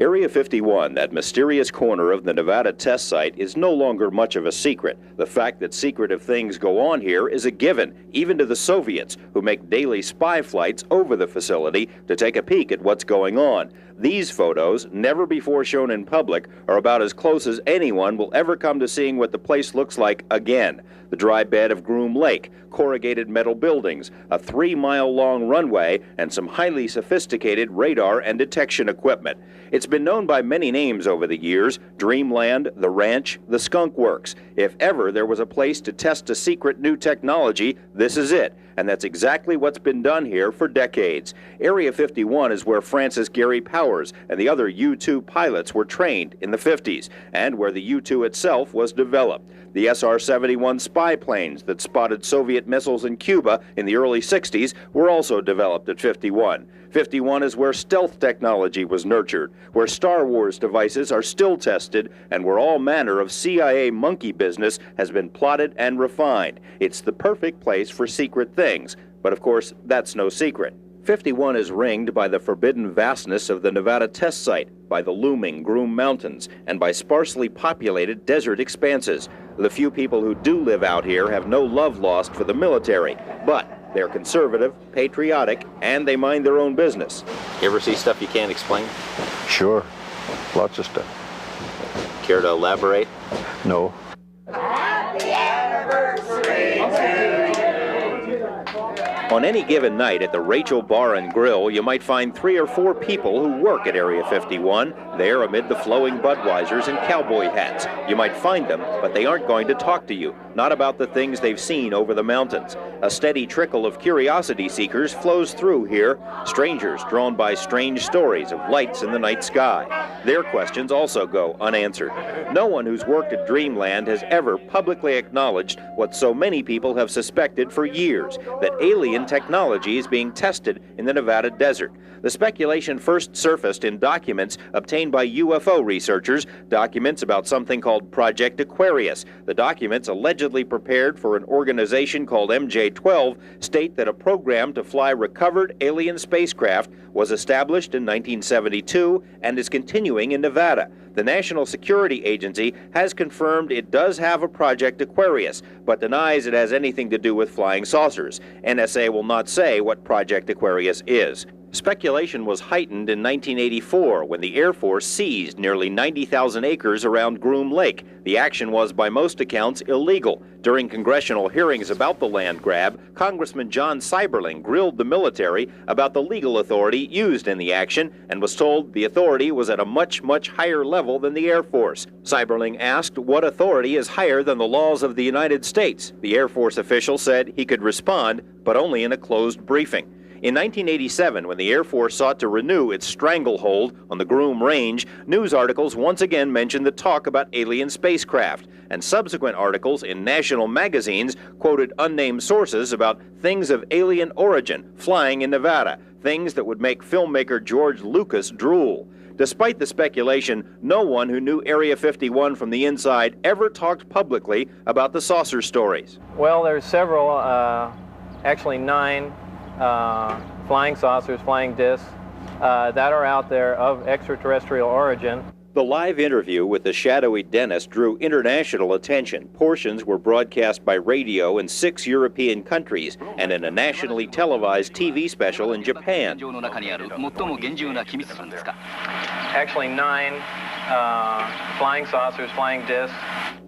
Area 51, that mysterious corner of the Nevada test site, is no longer much of a secret. The fact that secretive things go on here is a given, even to the Soviets, who make daily spy flights over the facility to take a peek at what's going on. These photos, never before shown in public, are about as close as anyone will ever come to seeing what the place looks like again. The dry bed of Groom Lake, corrugated metal buildings, a 3-mile-long runway, and some highly sophisticated radar and detection equipment. It's been known by many names over the years: Dreamland, the Ranch, the Skunk Works. If ever there was a place to test a secret new technology, this is it. And that's exactly what's been done here for decades. Area 51 is where Francis Gary Powers and the other U-2 pilots were trained in the 50s, and where the U-2 itself was developed. The SR-71 spy planes that spotted Soviet missiles in Cuba in the early 60s were also developed at 51. 51 is where stealth technology was nurtured, where Star Wars devices are still tested, and where all manner of CIA monkey business has been plotted and refined. It's the perfect place for secret things, but of course, that's no secret. 51 is ringed by the forbidden vastness of the Nevada test site, by the looming Groom Mountains, and by sparsely populated desert expanses. The few people who do live out here have no love lost for the military, but they're conservative, patriotic, and they mind their own business. You ever see stuff you can't explain? Sure, lots of stuff. Care to elaborate? No. Happy anniversary to you. On any given night at the Rachel Bar and Grill, you might find 3 or 4 people who work at Area 51, there amid the flowing Budweisers and cowboy hats. You might find them, but they aren't going to talk to you, not about the things they've seen over the mountains. A steady trickle of curiosity seekers flows through here, strangers drawn by strange stories of lights in the night sky. Their questions also go unanswered. No one who's worked at Dreamland has ever publicly acknowledged what so many people have suspected for years, that alien technology is being tested in the Nevada desert. The speculation first surfaced in documents obtained by UFO researchers, documents about something called Project Aquarius. The documents, allegedly prepared for an organization called MJ-12, state that a program to fly recovered alien spacecraft was established in 1972 and is continuing in Nevada. The National Security Agency has confirmed it does have a Project Aquarius, but denies it has anything to do with flying saucers. NSA will not say what Project Aquarius is. Speculation was heightened in 1984 when the Air Force seized nearly 90,000 acres around Groom Lake. The action was, by most accounts, illegal. During congressional hearings about the land grab, Congressman John Seiberling grilled the military about the legal authority used in the action and was told the authority was at a much, much higher level than the Air Force. Seiberling asked what authority is higher than the laws of the United States. The Air Force official said he could respond, but only in a closed briefing. In 1987, when the Air Force sought to renew its stranglehold on the Groom Range, news articles once again mentioned the talk about alien spacecraft, and subsequent articles in national magazines quoted unnamed sources about things of alien origin flying in Nevada, things that would make filmmaker George Lucas drool. Despite the speculation, no one who knew Area 51 from the inside ever talked publicly about the saucer stories. Well, there's several, actually 9 flying saucers, flying discs that are out there of extraterrestrial origin. The live interview with the shadowy Dennis drew international attention. Portions were broadcast by radio in 6 European countries and in a nationally televised TV special in Japan. Actually 9 flying saucers, flying discs.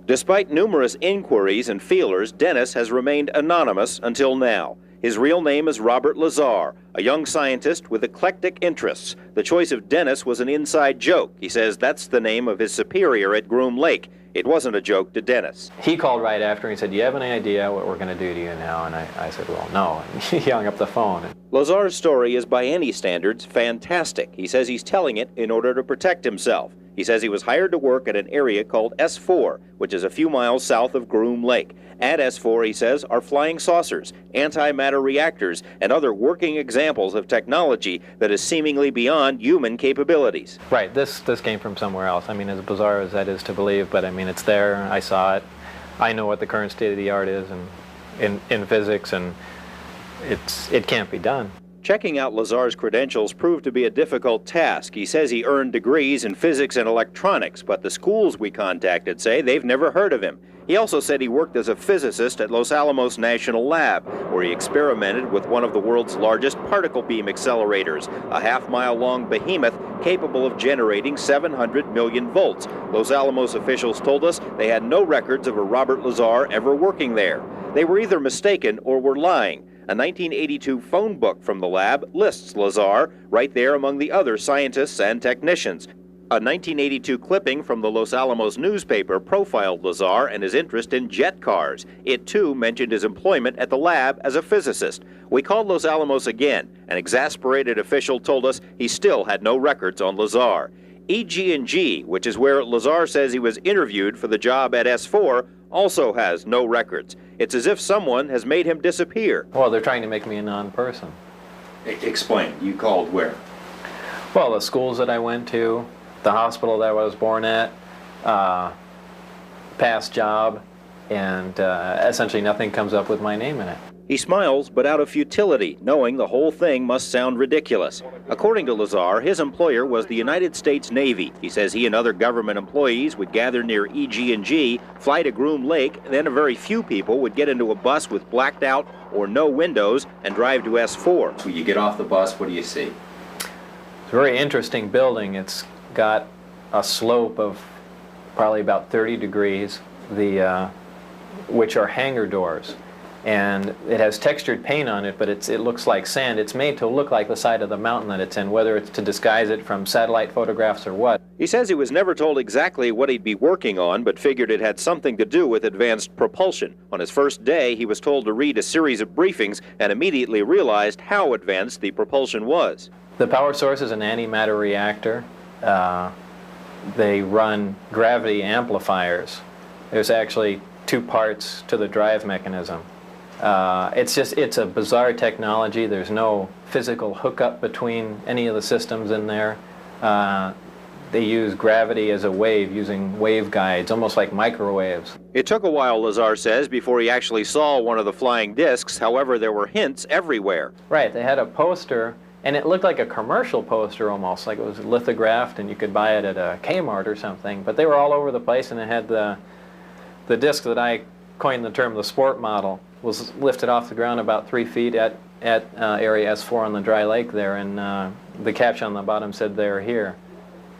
Despite numerous inquiries and feelers, Dennis has remained anonymous until now. His real name is Robert Lazar, a young scientist with eclectic interests. The choice of Dennis was an inside joke. He says that's the name of his superior at Groom Lake. It wasn't a joke to Dennis. He called right after and he said, "Do you have any idea what we're going to do to you now?" And I said, "Well, no." And he hung up the phone. Lazar's story is, by any standards, fantastic. He says he's telling it in order to protect himself. He says he was hired to work at an area called S4, which is a few miles south of Groom Lake. At S4, he says, are flying saucers, antimatter reactors, and other working examples of technology that is seemingly beyond human capabilities. Right, this came from somewhere else. I mean, as bizarre as that is to believe, but I mean, it's there. I saw it. I know what the current state of the art is in physics, and it can't be done. Checking out Lazar's credentials proved to be a difficult task. He says he earned degrees in physics and electronics, but the schools we contacted say they've never heard of him. He also said he worked as a physicist at Los Alamos National Lab, where he experimented with one of the world's largest particle beam accelerators, a half-mile-long behemoth capable of generating 700 million volts. Los Alamos officials told us they had no records of a Robert Lazar ever working there. They were either mistaken or were lying. A 1982 phone book from the lab lists Lazar right there among the other scientists and technicians. A 1982 clipping from the Los Alamos newspaper profiled Lazar and his interest in jet cars. It, too, mentioned his employment at the lab as a physicist. We called Los Alamos again. An exasperated official told us he still had no records on Lazar. EG&G, which is where Lazar says he was interviewed for the job at S4, also has no records. It's as if someone has made him disappear. Well, they're trying to make me a non-person. Explain. You called where? Well, the schools that I went to, the hospital that I was born at, past job, and essentially nothing comes up with my name in it. He smiles, but out of futility, knowing the whole thing must sound ridiculous. According to Lazar, his employer was the United States Navy. He says he and other government employees would gather near EG&G, fly to Groom Lake, then a very few people would get into a bus with blacked out or no windows and drive to S4. When you get off the bus, what do you see? It's a very interesting building. It's got a slope of probably about 30 degrees, which are hangar doors. And it has textured paint on it, but it looks like sand. It's made to look like the side of the mountain that it's in, whether it's to disguise it from satellite photographs or what. He says he was never told exactly what he'd be working on, but figured it had something to do with advanced propulsion. On his first day, he was told to read a series of briefings and immediately realized how advanced the propulsion was. The power source is an antimatter reactor. They run gravity amplifiers. There's actually two parts to the drive mechanism. It's a bizarre technology. There's no physical hookup between any of the systems in there. They use gravity as a wave, using waveguides, almost like microwaves. It took a while, Lazar says, before he actually saw one of the flying discs. However, there were hints everywhere. Right, they had a poster, and it looked like a commercial poster almost, like it was lithographed and you could buy it at a Kmart or something. But they were all over the place, and it had the disc that I coined the term the sport model. Was lifted off the ground about 3 feet at area S4 on the dry lake there, and the caption on the bottom said "They're here,"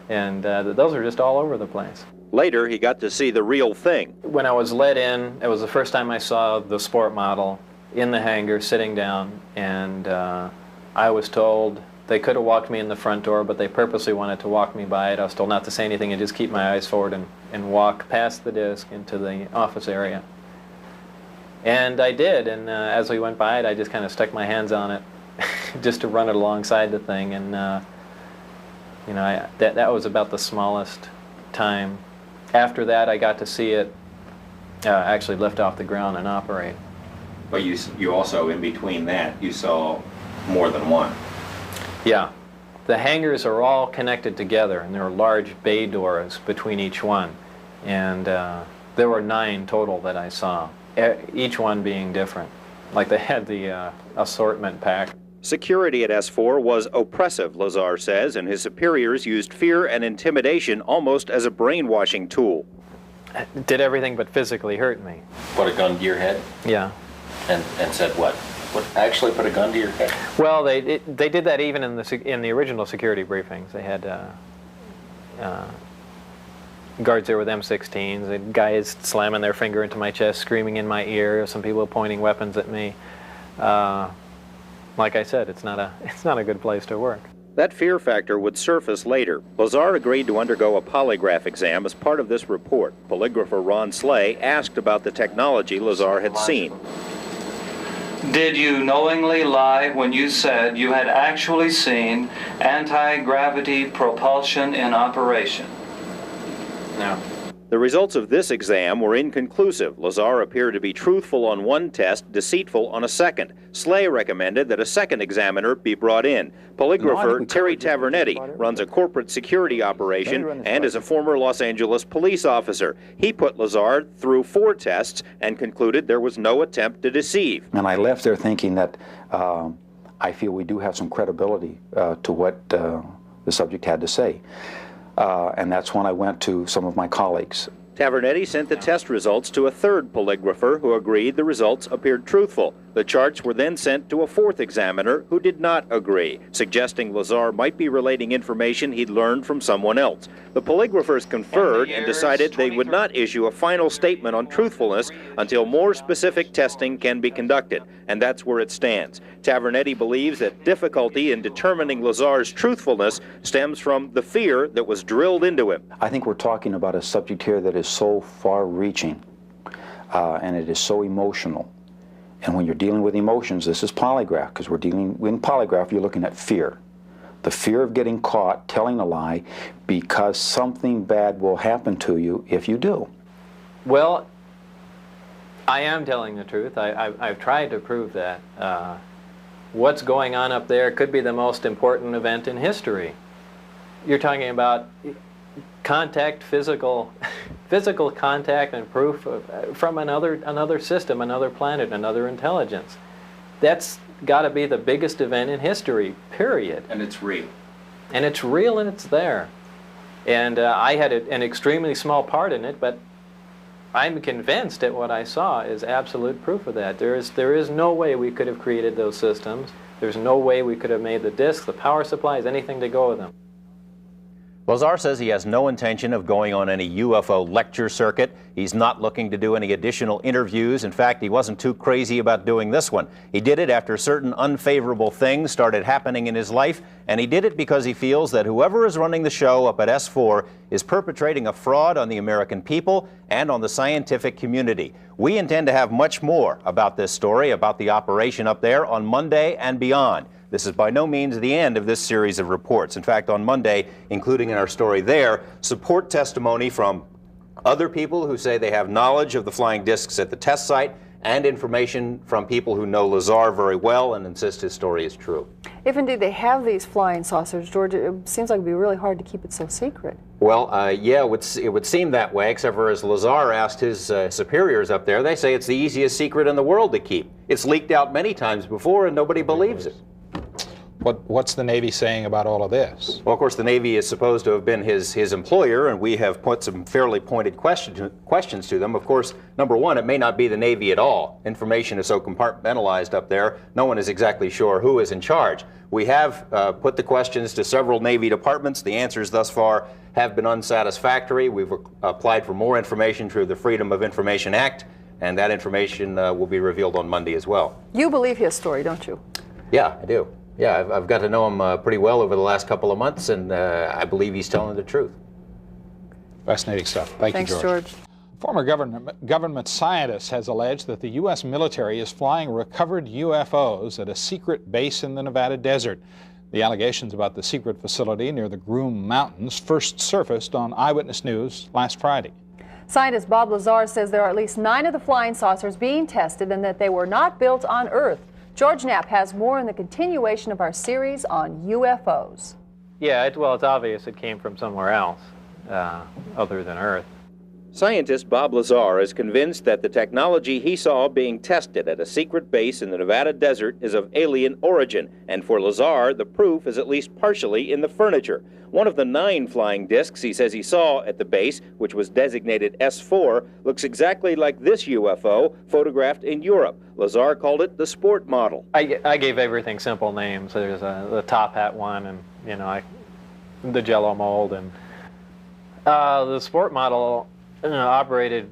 and those are just all over the place. Later, he got to see the real thing. When I was let in, it was the first time I saw the sport model in the hangar, sitting down, and I was told they could have walked me in the front door, but they purposely wanted to walk me by it. I was told not to say anything and just keep my eyes forward and walk past the disc into the office area. And I did, and as we went by it, I just kind of stuck my hands on it just to run it alongside the thing, and that was about the smallest time. After that, I got to see it actually lift off the ground and operate. But you also, in between that, you saw more than one. Yeah. The hangars are all connected together, and there are large bay doors between each one. And there were 9 total that I saw, each one being different. Like they had the assortment pack. Security at S4 was oppressive, Lazar says, and his superiors used fear and intimidation almost as a brainwashing tool. It did everything but physically hurt me. Put a gun to your head? Yeah. And said what? Actually put a gun to your head? Well, they did that even in the original security briefings. They had guards there with M16s, and guys slamming their finger into my chest, screaming in my ear, some people pointing weapons at me. Like I said, it's not a good place to work. That fear factor would surface later. Lazar agreed to undergo a polygraph exam as part of this report. Polygrapher Ron Slay asked about the technology Lazar had seen. Did you knowingly lie when you said you had actually seen anti-gravity propulsion in operation? No. The results of this exam were inconclusive. Lazar appeared to be truthful on one test, deceitful on a second. Slay recommended that a second examiner be brought in. Polygrapher Terry Tavernetti runs a corporate security operation and is a former Los Angeles police officer. He put Lazar through 4 tests and concluded there was no attempt to deceive. And I left there thinking that I feel we do have some credibility to what the subject had to say. And that's when I went to some of my colleagues. Tavernetti sent the test results to a third polygrapher who agreed the results appeared truthful. The charts were then sent to a 4th examiner who did not agree, suggesting Lazar might be relating information he'd learned from someone else. The polygraphers conferred and decided they would not issue a final statement on truthfulness until more specific testing can be conducted, and that's where it stands. Tavernetti believes that difficulty in determining Lazar's truthfulness stems from the fear that was drilled into him. I think we're talking about a subject here that is so far-reaching, and it is so emotional. And when you're dealing with emotions, this is polygraph, because we're dealing, in polygraph, you're looking at fear. The fear of getting caught telling a lie because something bad will happen to you if you do. Well, I am telling the truth. I've tried to prove that. What's going on up there could be the most important event in history. You're talking about contact, physical contact and proof from another system, another planet, another intelligence. That's got to be the biggest event in history, period. And it's real. And it's real and it's there. And I had an extremely small part in it, but I'm convinced that what I saw is absolute proof of that. There is no way we could have created those systems. There's no way we could have made the discs, the power supplies, anything to go with them. Lazar says he has no intention of going on any UFO lecture circuit. He's not looking to do any additional interviews. In fact, he wasn't too crazy about doing this one. He did it after certain unfavorable things started happening in his life, and he did it because he feels that whoever is running the show up at S4 is perpetrating a fraud on the American people and on the scientific community. We intend to have much more about this story, about the operation up there, on Monday and beyond. This is by no means the end of this series of reports. In fact, on Monday, including in our story there, support testimony from other people who say they have knowledge of the flying discs at the test site, and information from people who know Lazar very well and insist his story is true. If indeed they have these flying saucers, George, it seems like it would be really hard to keep it so secret. Well, yeah, it would seem that way, except for as Lazar asked his superiors up there, they say it's the easiest secret in the world to keep. It's leaked out many times before and nobody believes it. What's the Navy saying about all of this? Well, of course, the Navy is supposed to have been his employer, and we have put some fairly pointed questions to them. Of course, number one, it may not be the Navy at all. Information is so compartmentalized up there, no one is exactly sure who is in charge. We have put the questions to several Navy departments. The answers thus far have been unsatisfactory. We've applied for more information through the Freedom of Information Act, and that information will be revealed on Monday as well. You believe his story, don't you? Yeah, I do. Yeah, I've got to know him pretty well over the last couple of months, and I believe he's telling the truth. Fascinating stuff. Thank you, George. Thanks, George. Former government scientist has alleged that the U.S. military is flying recovered UFOs at a secret base in the Nevada desert. The allegations about the secret facility near the Groom Mountains first surfaced on Eyewitness News last Friday. Scientist Bob Lazar says there are at least 9 of the flying saucers being tested and that they were not built on Earth. George Knapp has more in the continuation of our series on UFOs. Yeah, well, it's obvious it came from somewhere else other than Earth. Scientist Bob Lazar is convinced that the technology he saw being tested at a secret base in the Nevada desert is of alien origin, and for Lazar, the proof is at least partially in the furniture. One of the 9 flying discs he says he saw at the base, which was designated S4, looks exactly like this UFO photographed in Europe. Lazar called it the sport model. I gave everything simple names. There's the top hat one, and the Jello mold, and the sport model operated,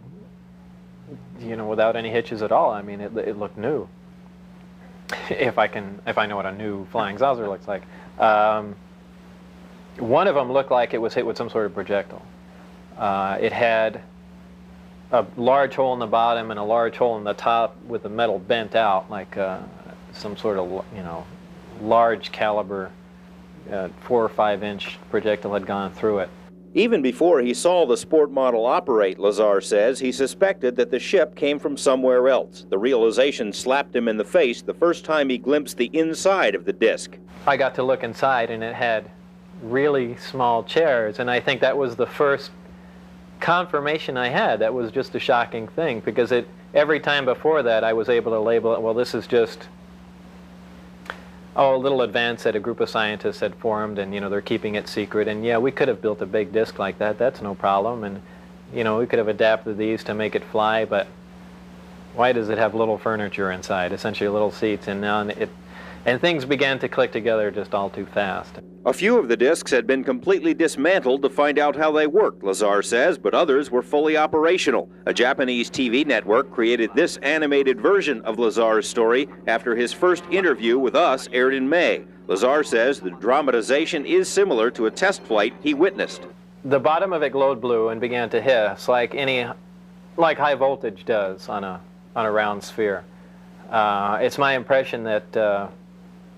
without any hitches at all. I mean, it looked new. If I know what a new flying saucer looks like. One of them looked like it was hit with some sort of projectile. It had a large hole in the bottom and a large hole in the top with the metal bent out, like some sort of, large caliber 4 or 5 inch projectile had gone through it. Even before he saw the sport model operate, Lazar says, he suspected that the ship came from somewhere else. The realization slapped him in the face the first time he glimpsed the inside of the disc. I got to look inside, and it had really small chairs, and I think that was the first confirmation I had. That was just a shocking thing, because every time before that I was able to label it, well, this is just a little advance that a group of scientists had formed, and they're keeping it secret, and yeah, we could have built a big disc like that, that's no problem, and we could have adapted these to make it fly, but why does it have little furniture inside, essentially little seats, and things began to click together just all too fast. A few of the discs had been completely dismantled to find out how they worked, Lazar says, but others were fully operational. A Japanese TV network created this animated version of Lazar's story after his first interview with us aired in May. Lazar says the dramatization is similar to a test flight he witnessed. The bottom of it glowed blue and began to hiss like high voltage does on a round sphere. It's my impression that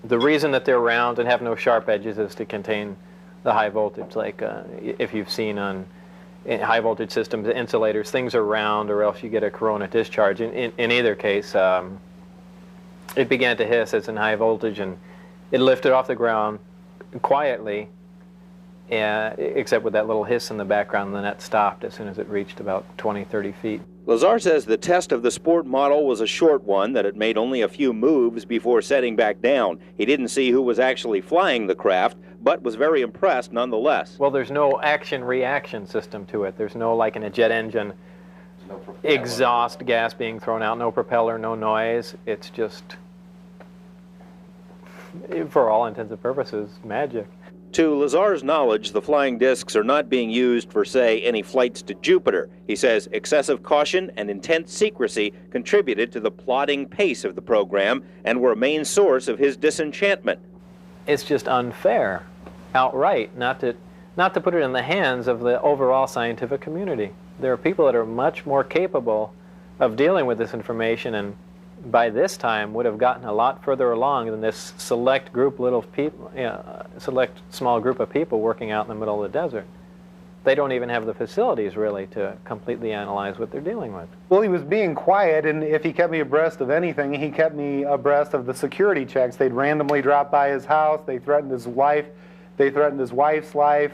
the reason that they're round and have no sharp edges is to contain the high voltage, like if you've seen on in high voltage systems, insulators, things are round, or else you get a corona discharge. In either case, it began to hiss. It's in high voltage, and it lifted off the ground quietly, except with that little hiss in the background, and then that stopped as soon as it reached about 20, 30 feet. Lazar says the test of the sport model was a short one, that it made only a few moves before setting back down. He didn't see who was actually flying the craft, but was very impressed nonetheless. Well, there's no action-reaction system to it. There's no, like in a jet engine, exhaust gas being thrown out, no propeller, no noise. It's just, for all intents and purposes, magic. To Lazar's knowledge, the flying discs are not being used for, say, any flights to Jupiter. He says excessive caution and intense secrecy contributed to the plodding pace of the program and were a main source of his disenchantment. It's just unfair, outright, not to put it in the hands of the overall scientific community. There are people that are much more capable of dealing with this information, and by this time would have gotten a lot further along than this select group, select small group of people working out in the middle of the desert. They don't even have the facilities, really, to completely analyze what they're dealing with. Well, he was being quiet, and if he kept me abreast of anything, he kept me abreast of the security checks. They'd randomly drop by his house. They threatened his wife. They threatened his wife's life.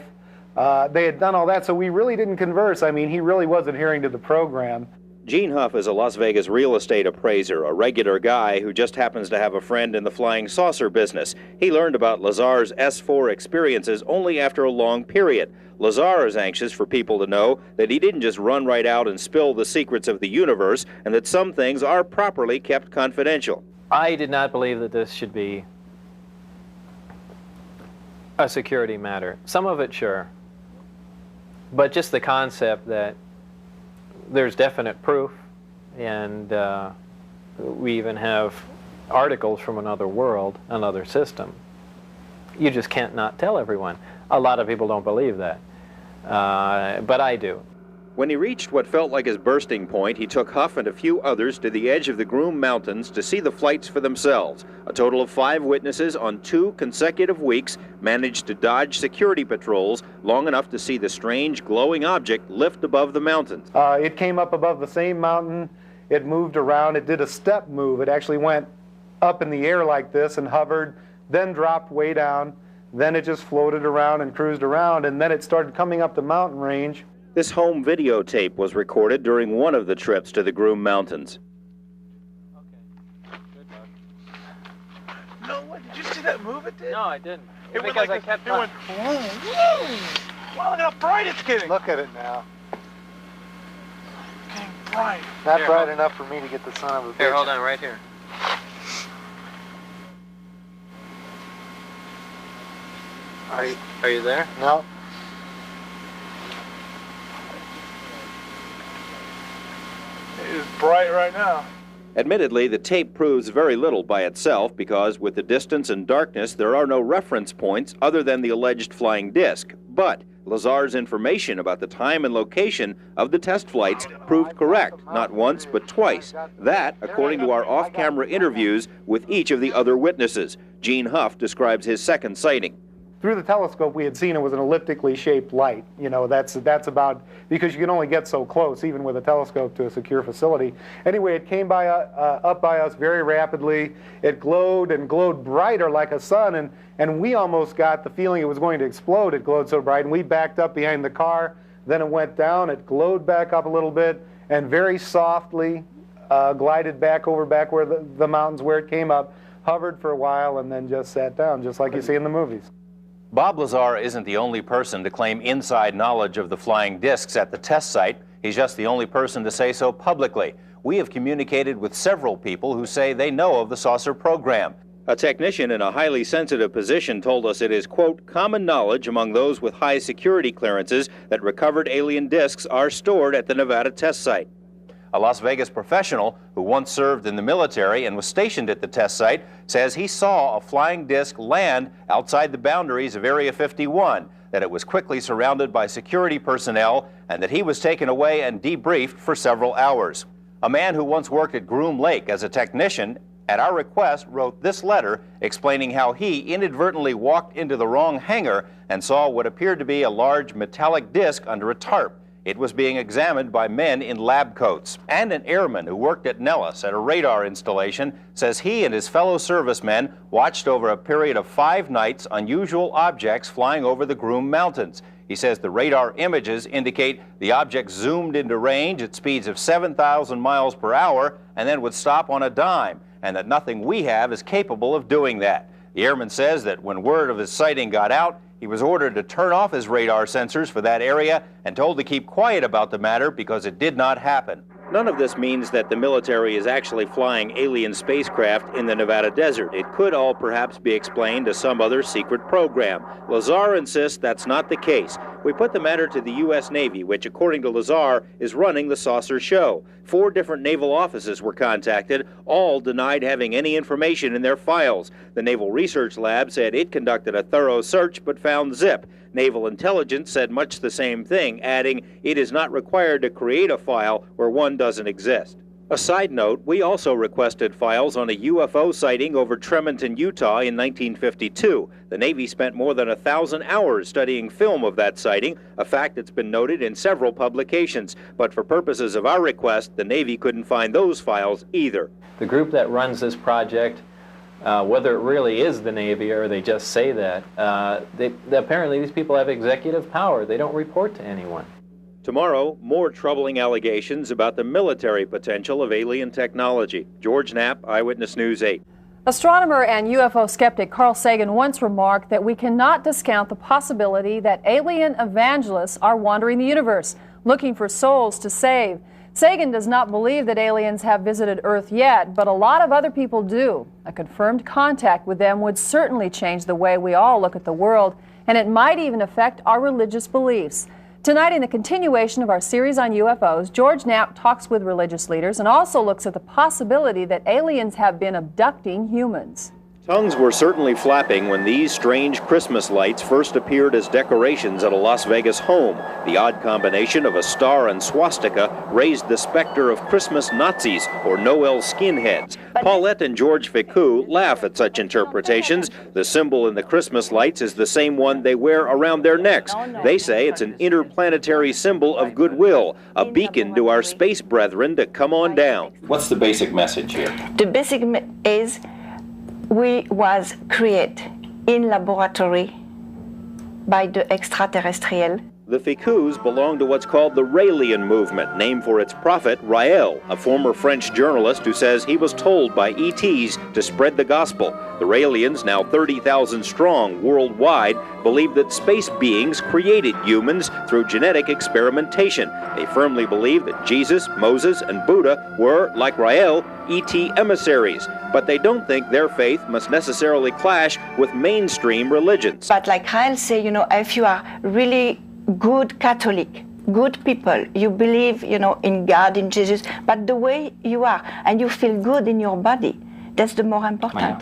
They had done all that, so we really didn't converse. I mean, he really was adhering to the program. Gene Huff is a Las Vegas real estate appraiser, a regular guy who just happens to have a friend in the flying saucer business. He learned about Lazar's S4 experiences only after a long period. Lazar is anxious for people to know that he didn't just run right out and spill the secrets of the universe, and that some things are properly kept confidential. I did not believe that this should be a security matter. Some of it, sure. But just the concept that there's definite proof, and we even have articles from another world, another system. You just can't not tell everyone. A lot of people don't believe that, but I do. When he reached what felt like his bursting point, he took Huff and a few others to the edge of the Groom Mountains to see the flights for themselves. A total of 5 witnesses on 2 consecutive weeks managed to dodge security patrols long enough to see the strange glowing object lift above the mountains. It came up above the same mountain. It moved around. It did a step move. It actually went up in the air like this and hovered, then dropped way down. Then it just floated around and cruised around, and then it started coming up the mountain range. This home videotape was recorded during one of the trips to the Groom Mountains. No, what? Did you see that move it did? No, I didn't. It went like this. It went vroom, vroom. Wow, look how bright it's getting. Look at it now. Getting bright. Not Here, bright enough for me to get the son of a bitch. Here, hold on, right here. Are you there? No. It is bright right now. Admittedly, the tape proves very little by itself because with the distance and darkness, there are no reference points other than the alleged flying disc. But Lazar's information about the time and location of the test flights proved correct, not once, but twice. That, according to our off-camera interviews with each of the other witnesses. Gene Huff describes his second sighting. Through the telescope, we had seen it was an elliptically shaped light. You know, that's about, because you can only get so close, even with a telescope, to a secure facility. Anyway, it came by up by us very rapidly. It glowed and glowed brighter like a sun, and we almost got the feeling it was going to explode. It glowed so bright, and we backed up behind the car. Then it went down. It glowed back up a little bit, and very softly glided back over back where the mountains where it came up, hovered for a while, and then just sat down, just like you see in the movies. Bob Lazar isn't the only person to claim inside knowledge of the flying discs at the test site. He's just the only person to say so publicly. We have communicated with several people who say they know of the saucer program. A technician in a highly sensitive position told us it is, quote, common knowledge among those with high security clearances that recovered alien discs are stored at the Nevada test site. A Las Vegas professional who once served in the military and was stationed at the test site says he saw a flying disc land outside the boundaries of Area 51, that it was quickly surrounded by security personnel, and that he was taken away and debriefed for several hours. A man who once worked at Groom Lake as a technician, at our request, wrote this letter explaining how he inadvertently walked into the wrong hangar and saw what appeared to be a large metallic disc under a tarp. It was being examined by men in lab coats. And an airman who worked at Nellis at a radar installation says he and his fellow servicemen watched over a period of 5 nights unusual objects flying over the Groom Mountains. He says the radar images indicate the objects zoomed into range at speeds of 7,000 miles per hour and then would stop on a dime, and that nothing we have is capable of doing that. The airman says that when word of his sighting got out, he was ordered to turn off his radar sensors for that area and told to keep quiet about the matter because it did not happen. None of this means that the military is actually flying alien spacecraft in the Nevada desert. It could all perhaps be explained to some other secret program. Lazar insists that's not the case. We put the matter to the U.S. Navy, which, according to Lazar, is running the saucer show. 4 different naval offices were contacted. All denied having any information in their files. The Naval Research Lab said it conducted a thorough search but found zip. Naval Intelligence said much the same thing, adding it is not required to create a file where one doesn't exist. A side note, we also requested files on a UFO sighting over Tremonton, Utah in 1952. The Navy spent more than 1,000 hours studying film of that sighting, a fact that's been noted in several publications. But for purposes of our request, the Navy couldn't find those files either. The group that runs this project, whether it really is the Navy or they just say that, apparently these people have executive power. They don't report to anyone. Tomorrow, more troubling allegations about the military potential of alien technology. George Knapp, Eyewitness News 8. Astronomer and UFO skeptic Carl Sagan once remarked that we cannot discount the possibility that alien evangelists are wandering the universe, looking for souls to save. Sagan does not believe that aliens have visited Earth yet, but a lot of other people do. A confirmed contact with them would certainly change the way we all look at the world, and it might even affect our religious beliefs. Tonight, in the continuation of our series on UFOs, George Knapp talks with religious leaders and also looks at the possibility that aliens have been abducting humans. Tongues were certainly flapping when these strange Christmas lights first appeared as decorations at a Las Vegas home. The odd combination of a star and swastika raised the specter of Christmas Nazis or Noel skinheads. Paulette and George Ficou laugh at such interpretations. The symbol in the Christmas lights is the same one they wear around their necks. They say it's an interplanetary symbol of goodwill, a beacon to our space brethren to come on down. What's the basic message here? The basic is we was created in laboratory by the extraterrestrial. The Ficous belong to what's called the Raelian movement, named for its prophet Rael, a former French journalist who says he was told by ETs to spread the gospel. The Raelians, now 30,000 strong worldwide, believe that space beings created humans through genetic experimentation. They firmly believe that Jesus, Moses, and Buddha were, like Rael, ET emissaries, but they don't think their faith must necessarily clash with mainstream religions. But like Rael say, if you are really good Catholic, good people, you believe, in God, in Jesus, but the way you are, and you feel good in your body, that's the more important.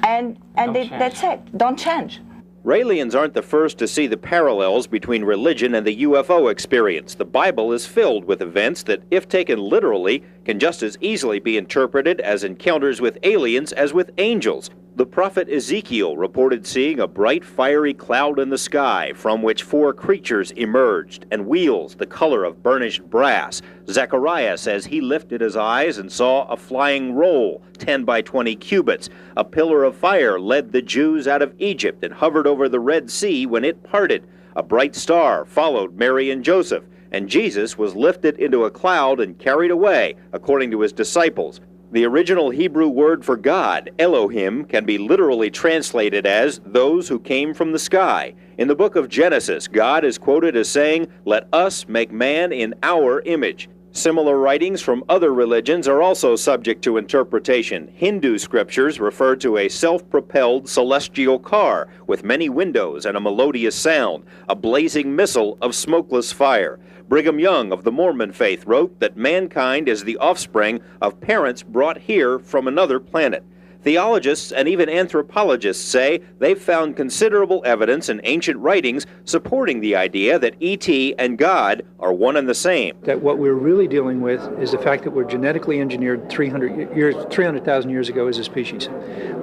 Yeah. Mm-hmm. That's it, don't change. Raelians aren't the first to see the parallels between religion and the UFO experience. The Bible is filled with events that, if taken literally, can just as easily be interpreted as encounters with aliens as with angels. The prophet Ezekiel reported seeing a bright fiery cloud in the sky from which 4 creatures emerged and wheels the color of burnished brass. Zechariah says he lifted his eyes and saw a flying roll, 10 by 20 cubits. A pillar of fire led the Jews out of Egypt and hovered over the Red Sea when it parted. A bright star followed Mary and Joseph, and Jesus was lifted into a cloud and carried away, according to his disciples. The original Hebrew word for God, Elohim, can be literally translated as those who came from the sky. In the book of Genesis, God is quoted as saying, "Let us make man in our image." Similar writings from other religions are also subject to interpretation. Hindu scriptures refer to a self-propelled celestial car with many windows and a melodious sound, a blazing missile of smokeless fire. Brigham Young of the Mormon faith wrote that mankind is the offspring of parents brought here from another planet. Theologists and even anthropologists say they've found considerable evidence in ancient writings supporting the idea that E.T. and God are one and the same. That what we're really dealing with is the fact that we're genetically engineered 300,000 years ago as a species.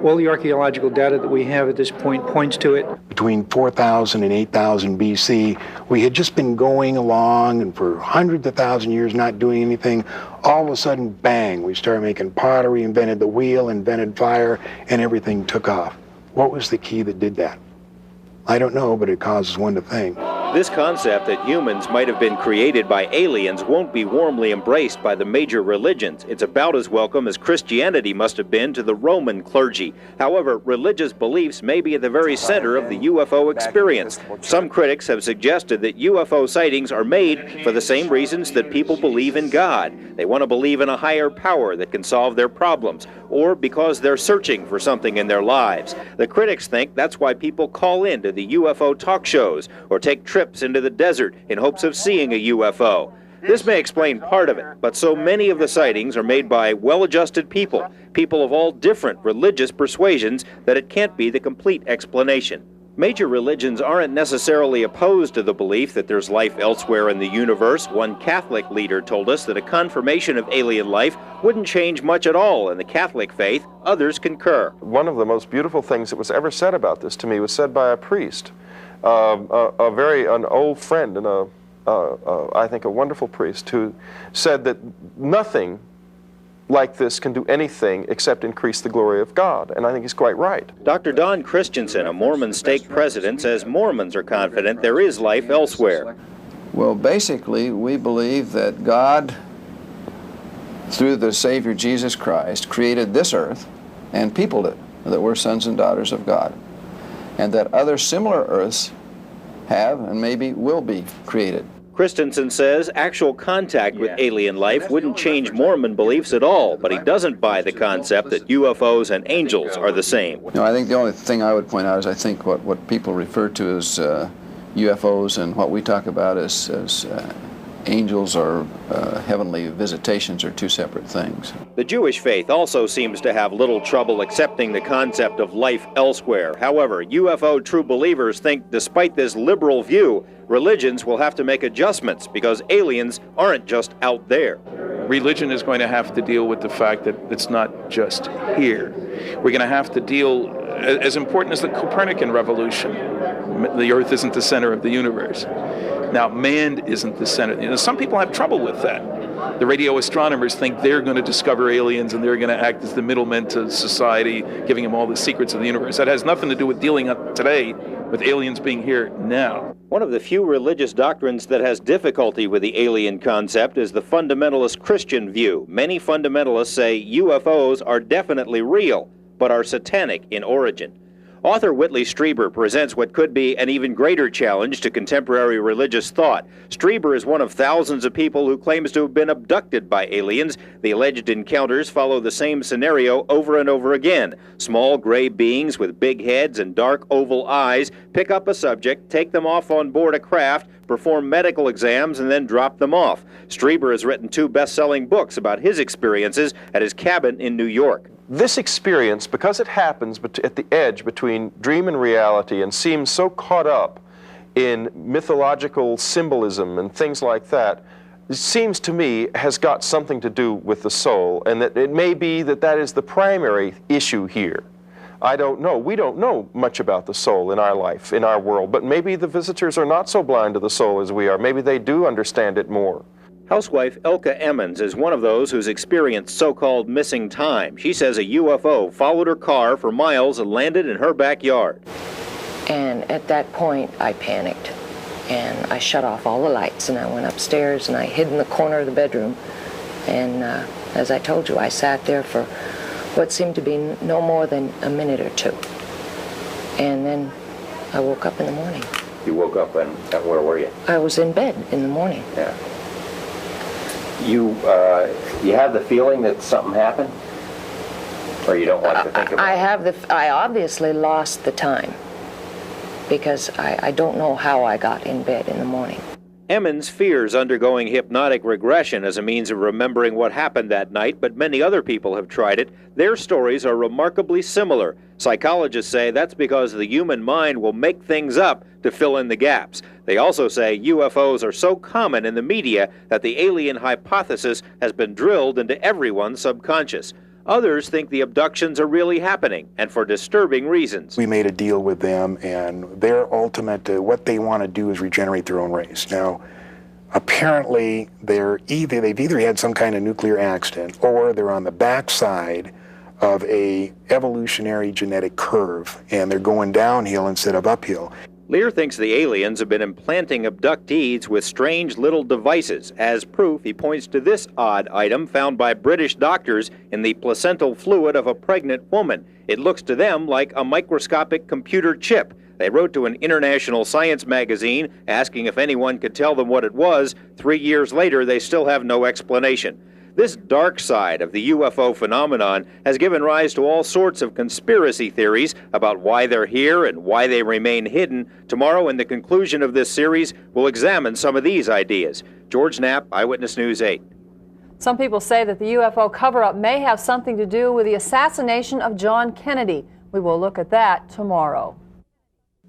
All the archaeological data that we have at this point points to it. Between 4,000 and 8,000 BC, we had just been going along and for hundreds of thousands of years not doing anything. All of a sudden, bang, we started making pottery, invented the wheel, invented fire, and everything took off. What was the key that did that? I don't know, but it causes one to think. This concept that humans might have been created by aliens won't be warmly embraced by the major religions. It's about as welcome as Christianity must have been to the Roman clergy. However, religious beliefs may be at the very center of the UFO experience. Some critics have suggested that UFO sightings are made for the same reasons that people believe in God. They want to believe in a higher power that can solve their problems, or because they're searching for something in their lives. The critics think that's why people call into the UFO talk shows or take trips into the desert in hopes of seeing a UFO. This may explain part of it, but so many of the sightings are made by well-adjusted people of all different religious persuasions, that it can't be the complete explanation. Major religions aren't necessarily opposed to the belief that there's life elsewhere in the universe. One Catholic leader told us that a confirmation of alien life wouldn't change much at all in the Catholic faith. Others concur. One of the most beautiful things that was ever said about this to me was said by a priest, an old friend and I think a wonderful priest, who said that nothing like this can do anything except increase the glory of God, and I think he's quite right. Dr. Don Christensen, a Mormon stake president, says Mormons are confident there is life elsewhere. Well, basically, we believe that God, through the Savior Jesus Christ, created this earth and peopled it, that we're sons and daughters of God, and that other similar earths have and maybe will be created. Christensen says actual contact with alien life wouldn't change Mormon beliefs at all, but he doesn't buy the concept that UFOs and angels are the same. No, I think the only thing I would point out is I think what people refer to as UFOs and what we talk about as angels or heavenly visitations are two separate things. The Jewish faith also seems to have little trouble accepting the concept of life elsewhere. However, UFO true believers think despite this liberal view, religions will have to make adjustments because aliens aren't just out there. Religion is going to have to deal with the fact that it's not just here. We're going to have to deal, as important as the Copernican revolution, the Earth isn't the center of the universe. Now, man isn't the center. Some people have trouble with that. The radio astronomers think they're going to discover aliens and they're going to act as the middlemen to society, giving them all the secrets of the universe. That has nothing to do with dealing today with aliens being here now. One of the few religious doctrines that has difficulty with the alien concept is the fundamentalist Christian view. Many fundamentalists say UFOs are definitely real, but are satanic in origin. Author Whitley Strieber presents what could be an even greater challenge to contemporary religious thought. Strieber is one of thousands of people who claims to have been abducted by aliens. The alleged encounters follow the same scenario over and over again. Small gray beings with big heads and dark oval eyes pick up a subject, take them off on board a craft, perform medical exams, and then drop them off. Strieber has written 2 best-selling books about his experiences at his cabin in New York. This experience, because it happens at the edge between dream and reality and seems so caught up in mythological symbolism and things like that, it seems to me has got something to do with the soul, and that it may be that that is the primary issue here. I don't know. We don't know much about the soul in our life, in our world, but maybe the visitors are not so blind to the soul as we are. Maybe they do understand it more. Housewife Elka Emmons is one of those who's experienced so-called missing time. She says a UFO followed her car for miles and landed in her backyard. And at that point, I panicked. And I shut off all the lights, and I went upstairs, and I hid in the corner of the bedroom. And as I told you, I sat there for what seemed to be no more than a minute or 2. And then I woke up in the morning. You woke up and where were you? I was in bed in the morning. Yeah. You have the feeling that something happened? Or you don't like to think about it? I obviously lost the time because I don't know how I got in bed in the morning. Emmons fears undergoing hypnotic regression as a means of remembering what happened that night, but many other people have tried it. Their stories are remarkably similar. Psychologists say that's because the human mind will make things up to fill in the gaps. They also say UFOs are so common in the media that the alien hypothesis has been drilled into everyone's subconscious. Others think the abductions are really happening, and for disturbing reasons. We made a deal with them, and their ultimate, what they want to do is regenerate their own race. Now, apparently, they've either had some kind of nuclear accident, or they're on the backside of a evolutionary genetic curve, and they're going downhill instead of uphill. Lear thinks the aliens have been implanting abductees with strange little devices. As proof, he points to this odd item found by British doctors in the placental fluid of a pregnant woman. It looks to them like a microscopic computer chip. They wrote to an international science magazine asking if anyone could tell them what it was. 3 years later, they still have no explanation. This dark side of the UFO phenomenon has given rise to all sorts of conspiracy theories about why they're here and why they remain hidden. Tomorrow, in the conclusion of this series, we'll examine some of these ideas. George Knapp, Eyewitness News 8. Some people say that the UFO cover-up may have something to do with the assassination of John Kennedy. We will look at that tomorrow.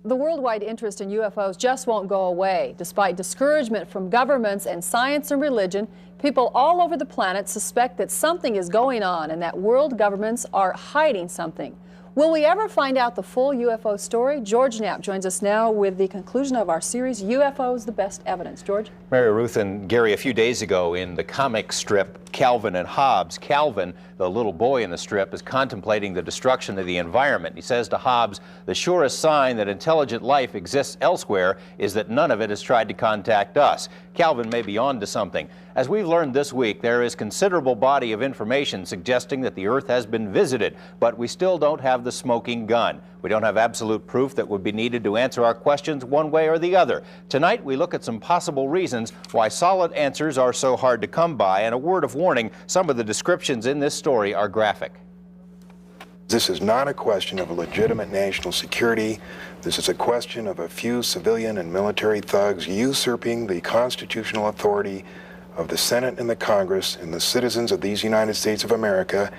The worldwide interest in UFOs just won't go away. Despite discouragement from governments and science and religion, people all over the planet suspect that something is going on and that world governments are hiding something. Will we ever find out the full UFO story? George Knapp joins us now with the conclusion of our series, UFOs, the Best Evidence. George? Mary Ruth and Gary, a few days ago in the comic strip Calvin and Hobbes, Calvin, the little boy in the strip, is contemplating the destruction of the environment. He says to Hobbes, the surest sign that intelligent life exists elsewhere is that none of it has tried to contact us. Calvin may be on to something. As we've learned this week, there is considerable body of information suggesting that the Earth has been visited, but we still don't have the smoking gun. We don't have absolute proof that would be needed to answer our questions one way or the other. Tonight, we look at some possible reasons why solid answers are so hard to come by, and a word of warning, some of the descriptions in this story are graphic. This is not a question of a legitimate national security. This is a question of a few civilian and military thugs usurping the constitutional authority of the Senate and the Congress and the citizens of these United States of America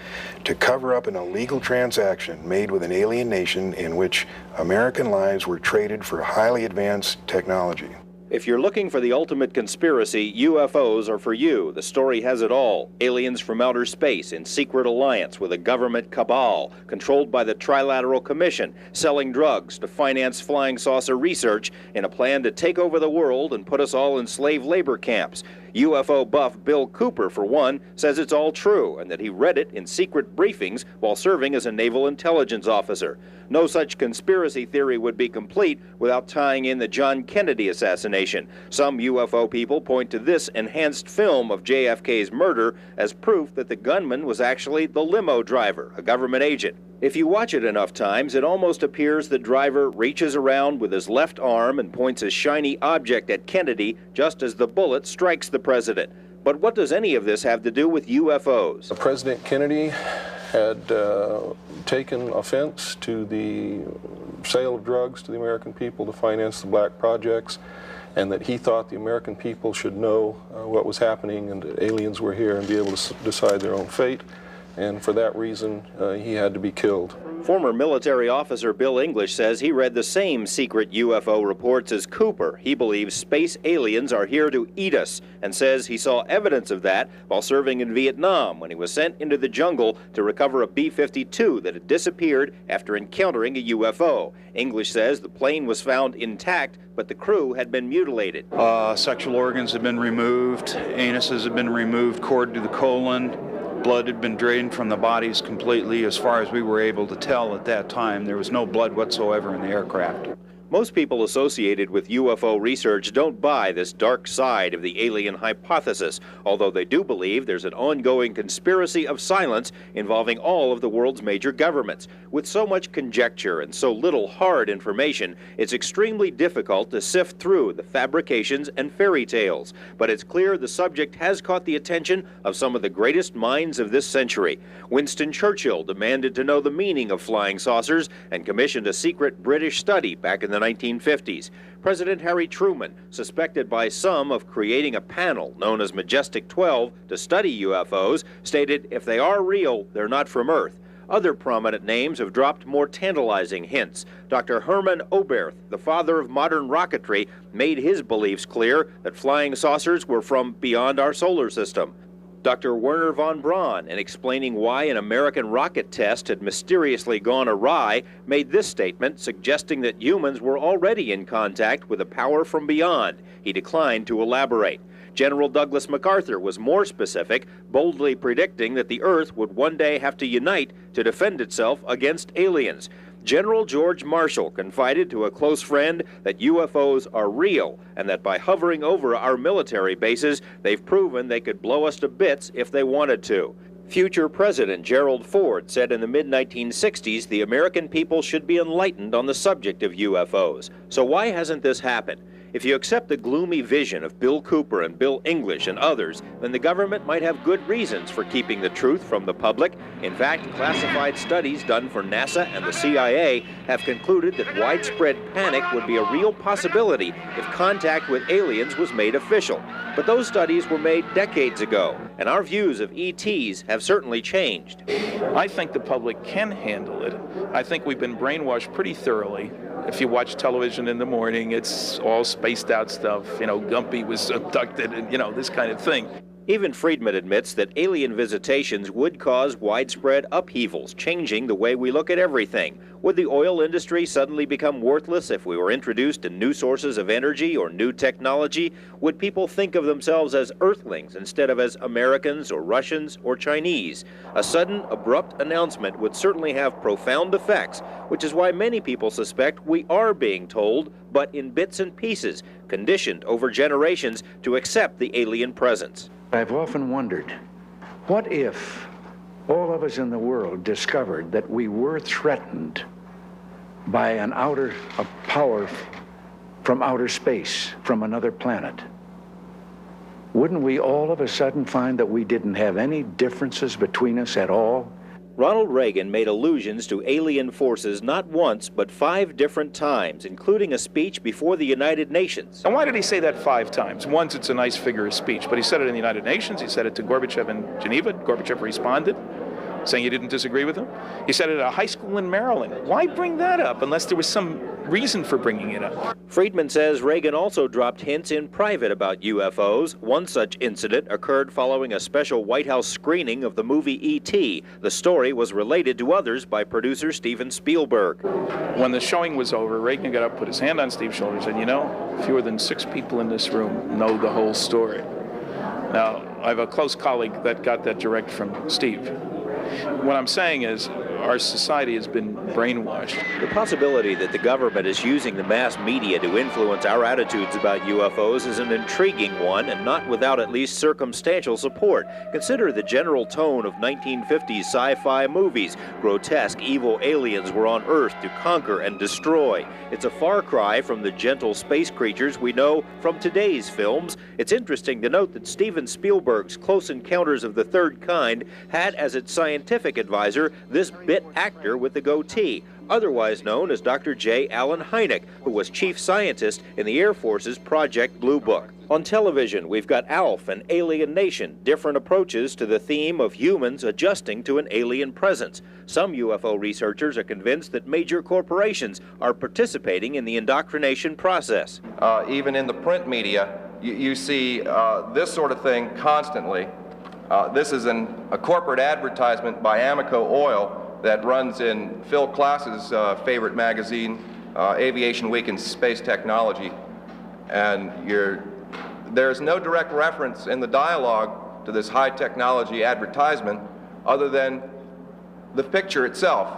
to cover up an illegal transaction made with an alien nation in which American lives were traded for highly advanced technology. If you're looking for the ultimate conspiracy, UFOs are for you. The story has it all. Aliens from outer space in secret alliance with a government cabal controlled by the Trilateral Commission, selling drugs to finance flying saucer research in a plan to take over the world and put us all in slave labor camps. UFO buff Bill Cooper, for one, says it's all true and that he read it in secret briefings while serving as a naval intelligence officer. No such conspiracy theory would be complete without tying in the John Kennedy assassination. Some UFO people point to this enhanced film of JFK's murder as proof that the gunman was actually the limo driver, a government agent. If you watch it enough times, it almost appears the driver reaches around with his left arm and points a shiny object at Kennedy just as the bullet strikes the president. But what does any of this have to do with UFOs? President Kennedy had taken offense to the sale of drugs to the American people to finance the black projects, and that he thought the American people should know what was happening and that aliens were here and be able to decide their own fate. And for that reason, he had to be killed. Former military officer Bill English says he read the same secret UFO reports as Cooper. He believes space aliens are here to eat us and says he saw evidence of that while serving in Vietnam when he was sent into the jungle to recover a B-52 that had disappeared after encountering a UFO. English says the plane was found intact, but the crew had been mutilated. Sexual organs have been removed, anuses have been removed, cord to the colon. Blood had been drained from the bodies completely. As far as we were able to tell at that time, there was no blood whatsoever in the aircraft. Most people associated with UFO research don't buy this dark side of the alien hypothesis, although they do believe there's an ongoing conspiracy of silence involving all of the world's major governments. With so much conjecture and so little hard information, it's extremely difficult to sift through the fabrications and fairy tales. But it's clear the subject has caught the attention of some of the greatest minds of this century. Winston Churchill demanded to know the meaning of flying saucers and commissioned a secret British study back in the 1950s. President Harry Truman, suspected by some of creating a panel known as Majestic 12 to study UFOs, stated if they are real, they're not from Earth. Other prominent names have dropped more tantalizing hints. Dr. Hermann Oberth, the father of modern rocketry, made his beliefs clear that flying saucers were from beyond our solar system. Dr. Werner von Braun, in explaining why an American rocket test had mysteriously gone awry, made this statement suggesting that humans were already in contact with a power from beyond. He declined to elaborate. General Douglas MacArthur was more specific, boldly predicting that the Earth would one day have to unite to defend itself against aliens. General George Marshall confided to a close friend that UFOs are real and that by hovering over our military bases, they've proven they could blow us to bits if they wanted to. Future President Gerald Ford said in the mid-1960s the American people should be enlightened on the subject of UFOs. So why hasn't this happened? If you accept the gloomy vision of Bill Cooper and Bill English and others, then the government might have good reasons for keeping the truth from the public. In fact, classified studies done for NASA and the CIA have concluded that widespread panic would be a real possibility if contact with aliens was made official. But those studies were made decades ago, and our views of ETs have certainly changed. I think the public can handle it. I think we've been brainwashed pretty thoroughly. If you watch television in the morning, it's all spaced out stuff. You know, Gumpy was abducted and, you know, this kind of thing. Even Friedman admits that alien visitations would cause widespread upheavals, changing the way we look at everything. Would the oil industry suddenly become worthless if we were introduced to new sources of energy or new technology? Would people think of themselves as Earthlings instead of as Americans or Russians or Chinese? A sudden, abrupt announcement would certainly have profound effects, which is why many people suspect we are being told, but in bits and pieces, conditioned over generations to accept the alien presence. I've often wondered, what if all of us in the world discovered that we were threatened by a power from outer space, from another planet? Wouldn't we all of a sudden find that we didn't have any differences between us at all? Ronald Reagan made allusions to alien forces not once, but 5 different times, including a speech before the United Nations. And why did he say that 5 times? Once, it's a nice figure of speech, but he said it in the United Nations. He said it to Gorbachev in Geneva. Gorbachev responded, saying he didn't disagree with him. He said it at a high school in Maryland. Why bring that up unless there was some reason for bringing it up? Friedman says Reagan also dropped hints in private about UFOs. One such incident occurred following a special White House screening of the movie E.T. The story was related to others by producer Steven Spielberg. When the showing was over, Reagan got up, put his hand on Steve's shoulder and said, you know, fewer than 6 people in this room know the whole story. Now, I have a close colleague that got that direct from Steve. What I'm saying is our society has been brainwashed. The possibility that the government is using the mass media to influence our attitudes about UFOs is an intriguing one and not without at least circumstantial support. Consider the general tone of 1950s sci-fi movies. Grotesque, evil aliens were on Earth to conquer and destroy. It's a far cry from the gentle space creatures we know from today's films. It's interesting to note that Steven Spielberg's Close Encounters of the Third Kind had as its scientific advisor this bit actor with the goatee, otherwise known as Dr. J. Allen Hynek, who was chief scientist in the Air Force's Project Blue Book. On television, we've got ALF and Alien Nation, different approaches to the theme of humans adjusting to an alien presence. Some UFO researchers are convinced that major corporations are participating in the indoctrination process. Even in the print media, you see this sort of thing constantly. This is a corporate advertisement by Amoco Oil that runs in Phil Klass's favorite magazine, Aviation Week and Space Technology. And there's no direct reference in the dialogue to this high technology advertisement other than the picture itself.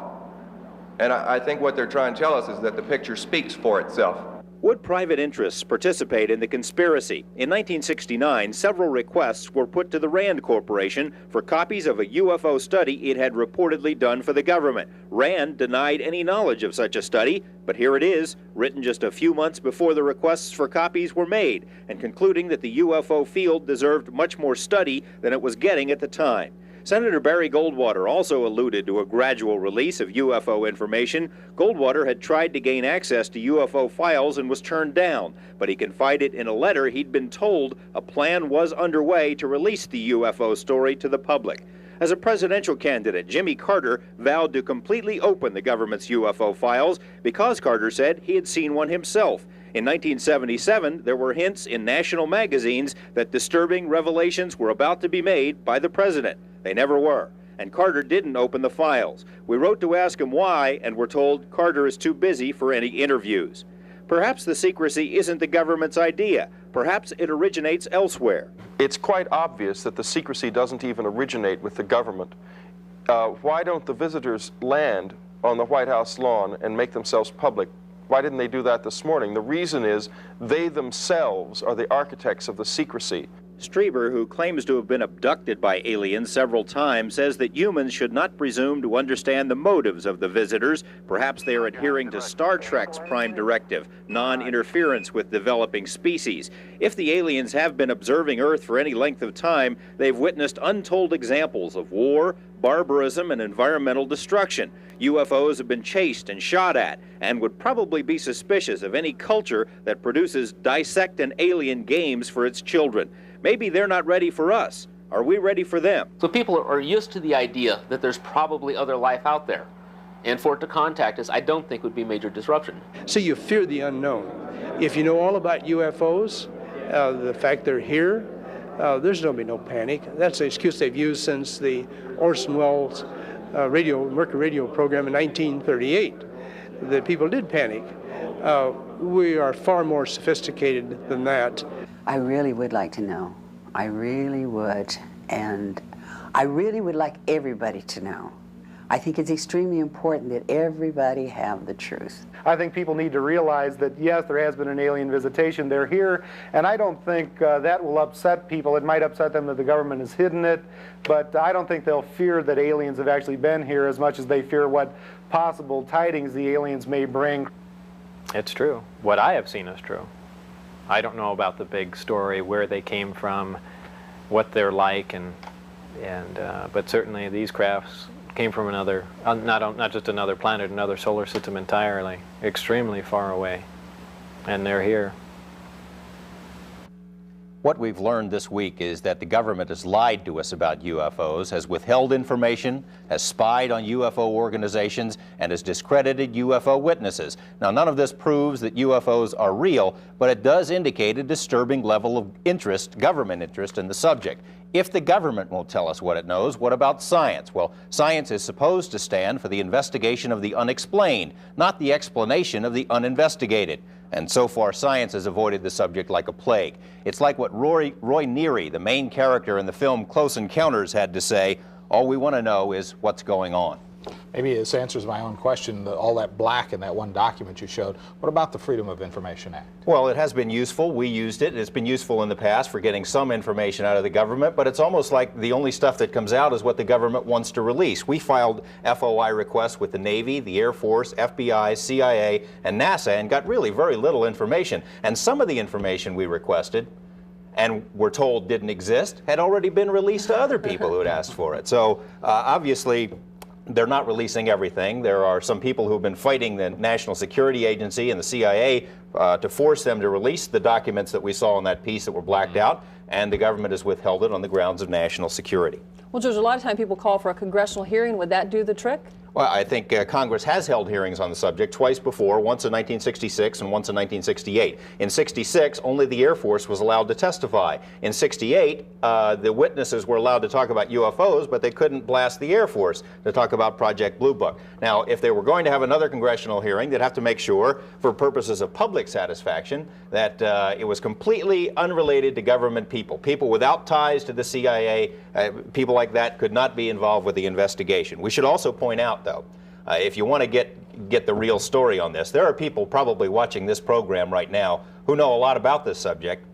And I think what they're trying to tell us is that the picture speaks for itself. Would private interests participate in the conspiracy? In 1969, several requests were put to the Rand Corporation for copies of a UFO study it had reportedly done for the government. Rand denied any knowledge of such a study, but here it is, written just a few months before the requests for copies were made, and concluding that the UFO field deserved much more study than it was getting at the time. Senator Barry Goldwater also alluded to a gradual release of UFO information. Goldwater had tried to gain access to UFO files and was turned down, but he confided in a letter he'd been told a plan was underway to release the UFO story to the public. As a presidential candidate, Jimmy Carter vowed to completely open the government's UFO files because Carter said he had seen one himself. In 1977, there were hints in national magazines that disturbing revelations were about to be made by the president. They never were, and Carter didn't open the files. We wrote to ask him why, and were told Carter is too busy for any interviews. Perhaps the secrecy isn't the government's idea. Perhaps it originates elsewhere. It's quite obvious that the secrecy doesn't even originate with the government. Why don't the visitors land on the White House lawn and make themselves public? Why didn't they do that this morning? The reason is they themselves are the architects of the secrecy. Strieber, who claims to have been abducted by aliens several times, says that humans should not presume to understand the motives of the visitors. Perhaps they are adhering to Star Trek's prime directive, non-interference with developing species. If the aliens have been observing Earth for any length of time, they've witnessed untold examples of war, barbarism, and environmental destruction. UFOs have been chased and shot at, and would probably be suspicious of any culture that produces dissect an alien games for its children. Maybe they're not ready for us. Are we ready for them? So people are used to the idea that there's probably other life out there. And for it to contact us, I don't think would be major disruption. So you fear the unknown. If you know all about UFOs, the fact they're here, there's going to be no panic. That's the excuse they've used since the Orson Welles Mercury radio program in 1938. That people did panic. We are far more sophisticated than that. I really would like to know. I really would. And I really would like everybody to know. I think it's extremely important that everybody have the truth. I think people need to realize that, yes, there has been an alien visitation. They're here, and I don't think that will upset people. It might upset them that the government has hidden it, but I don't think they'll fear that aliens have actually been here as much as they fear what possible tidings the aliens may bring. It's true. What I have seen is true. I don't know about the big story, where they came from, what they're like, but certainly these crafts came from another, not just another planet, another solar system entirely, extremely far away, and they're here. What we've learned this week is that the government has lied to us about UFOs, has withheld information, has spied on UFO organizations, and has discredited UFO witnesses. Now, none of this proves that UFOs are real, but it does indicate a disturbing level of interest, government interest, in the subject. If the government won't tell us what it knows, what about science? Well, science is supposed to stand for the investigation of the unexplained, not the explanation of the uninvestigated. And so far, science has avoided the subject like a plague. It's like what Roy Neary, the main character in the film Close Encounters, had to say: all we want to know is what's going on. Maybe this answers my own question, all that black in that one document you showed. What about the Freedom of Information Act? Well, it has been useful. We used it. It's been useful in the past for getting some information out of the government, but it's almost like the only stuff that comes out is what the government wants to release. We filed FOI requests with the Navy, the Air Force, FBI, CIA, and NASA, and got really very little information. And some of the information we requested and were told didn't exist had already been released to other people who had asked for it. So obviously, they're not releasing everything. There are some people who've been fighting the National Security Agency and the CIA to force them to release the documents that we saw in that piece that were blacked out, and the government has withheld it on the grounds of national security. Well, George, a lot of time people call for a congressional hearing. Would that do the trick? Well, I think Congress has held hearings on the subject twice before, once in 1966 and once in 1968. In 66, only the Air Force was allowed to testify. In 68, the witnesses were allowed to talk about UFOs, but they couldn't blast the Air Force to talk about Project Blue Book. Now, if they were going to have another congressional hearing, they'd have to make sure, for purposes of public satisfaction, that it was completely unrelated to government people. People without ties to the CIA, people like that could not be involved with the investigation. We should also point out, though, if you want to get get the real story on this. There are people probably watching this program right now who know a lot about this subject,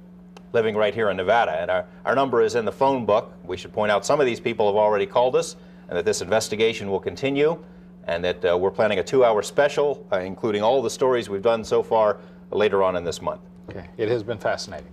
living right here in Nevada. And our number is in the phone book. We should point out some of these people have already called us, and that this investigation will continue, and that we're planning a 2-hour special, including all the stories we've done so far, later on in this month. Okay. It has been fascinating.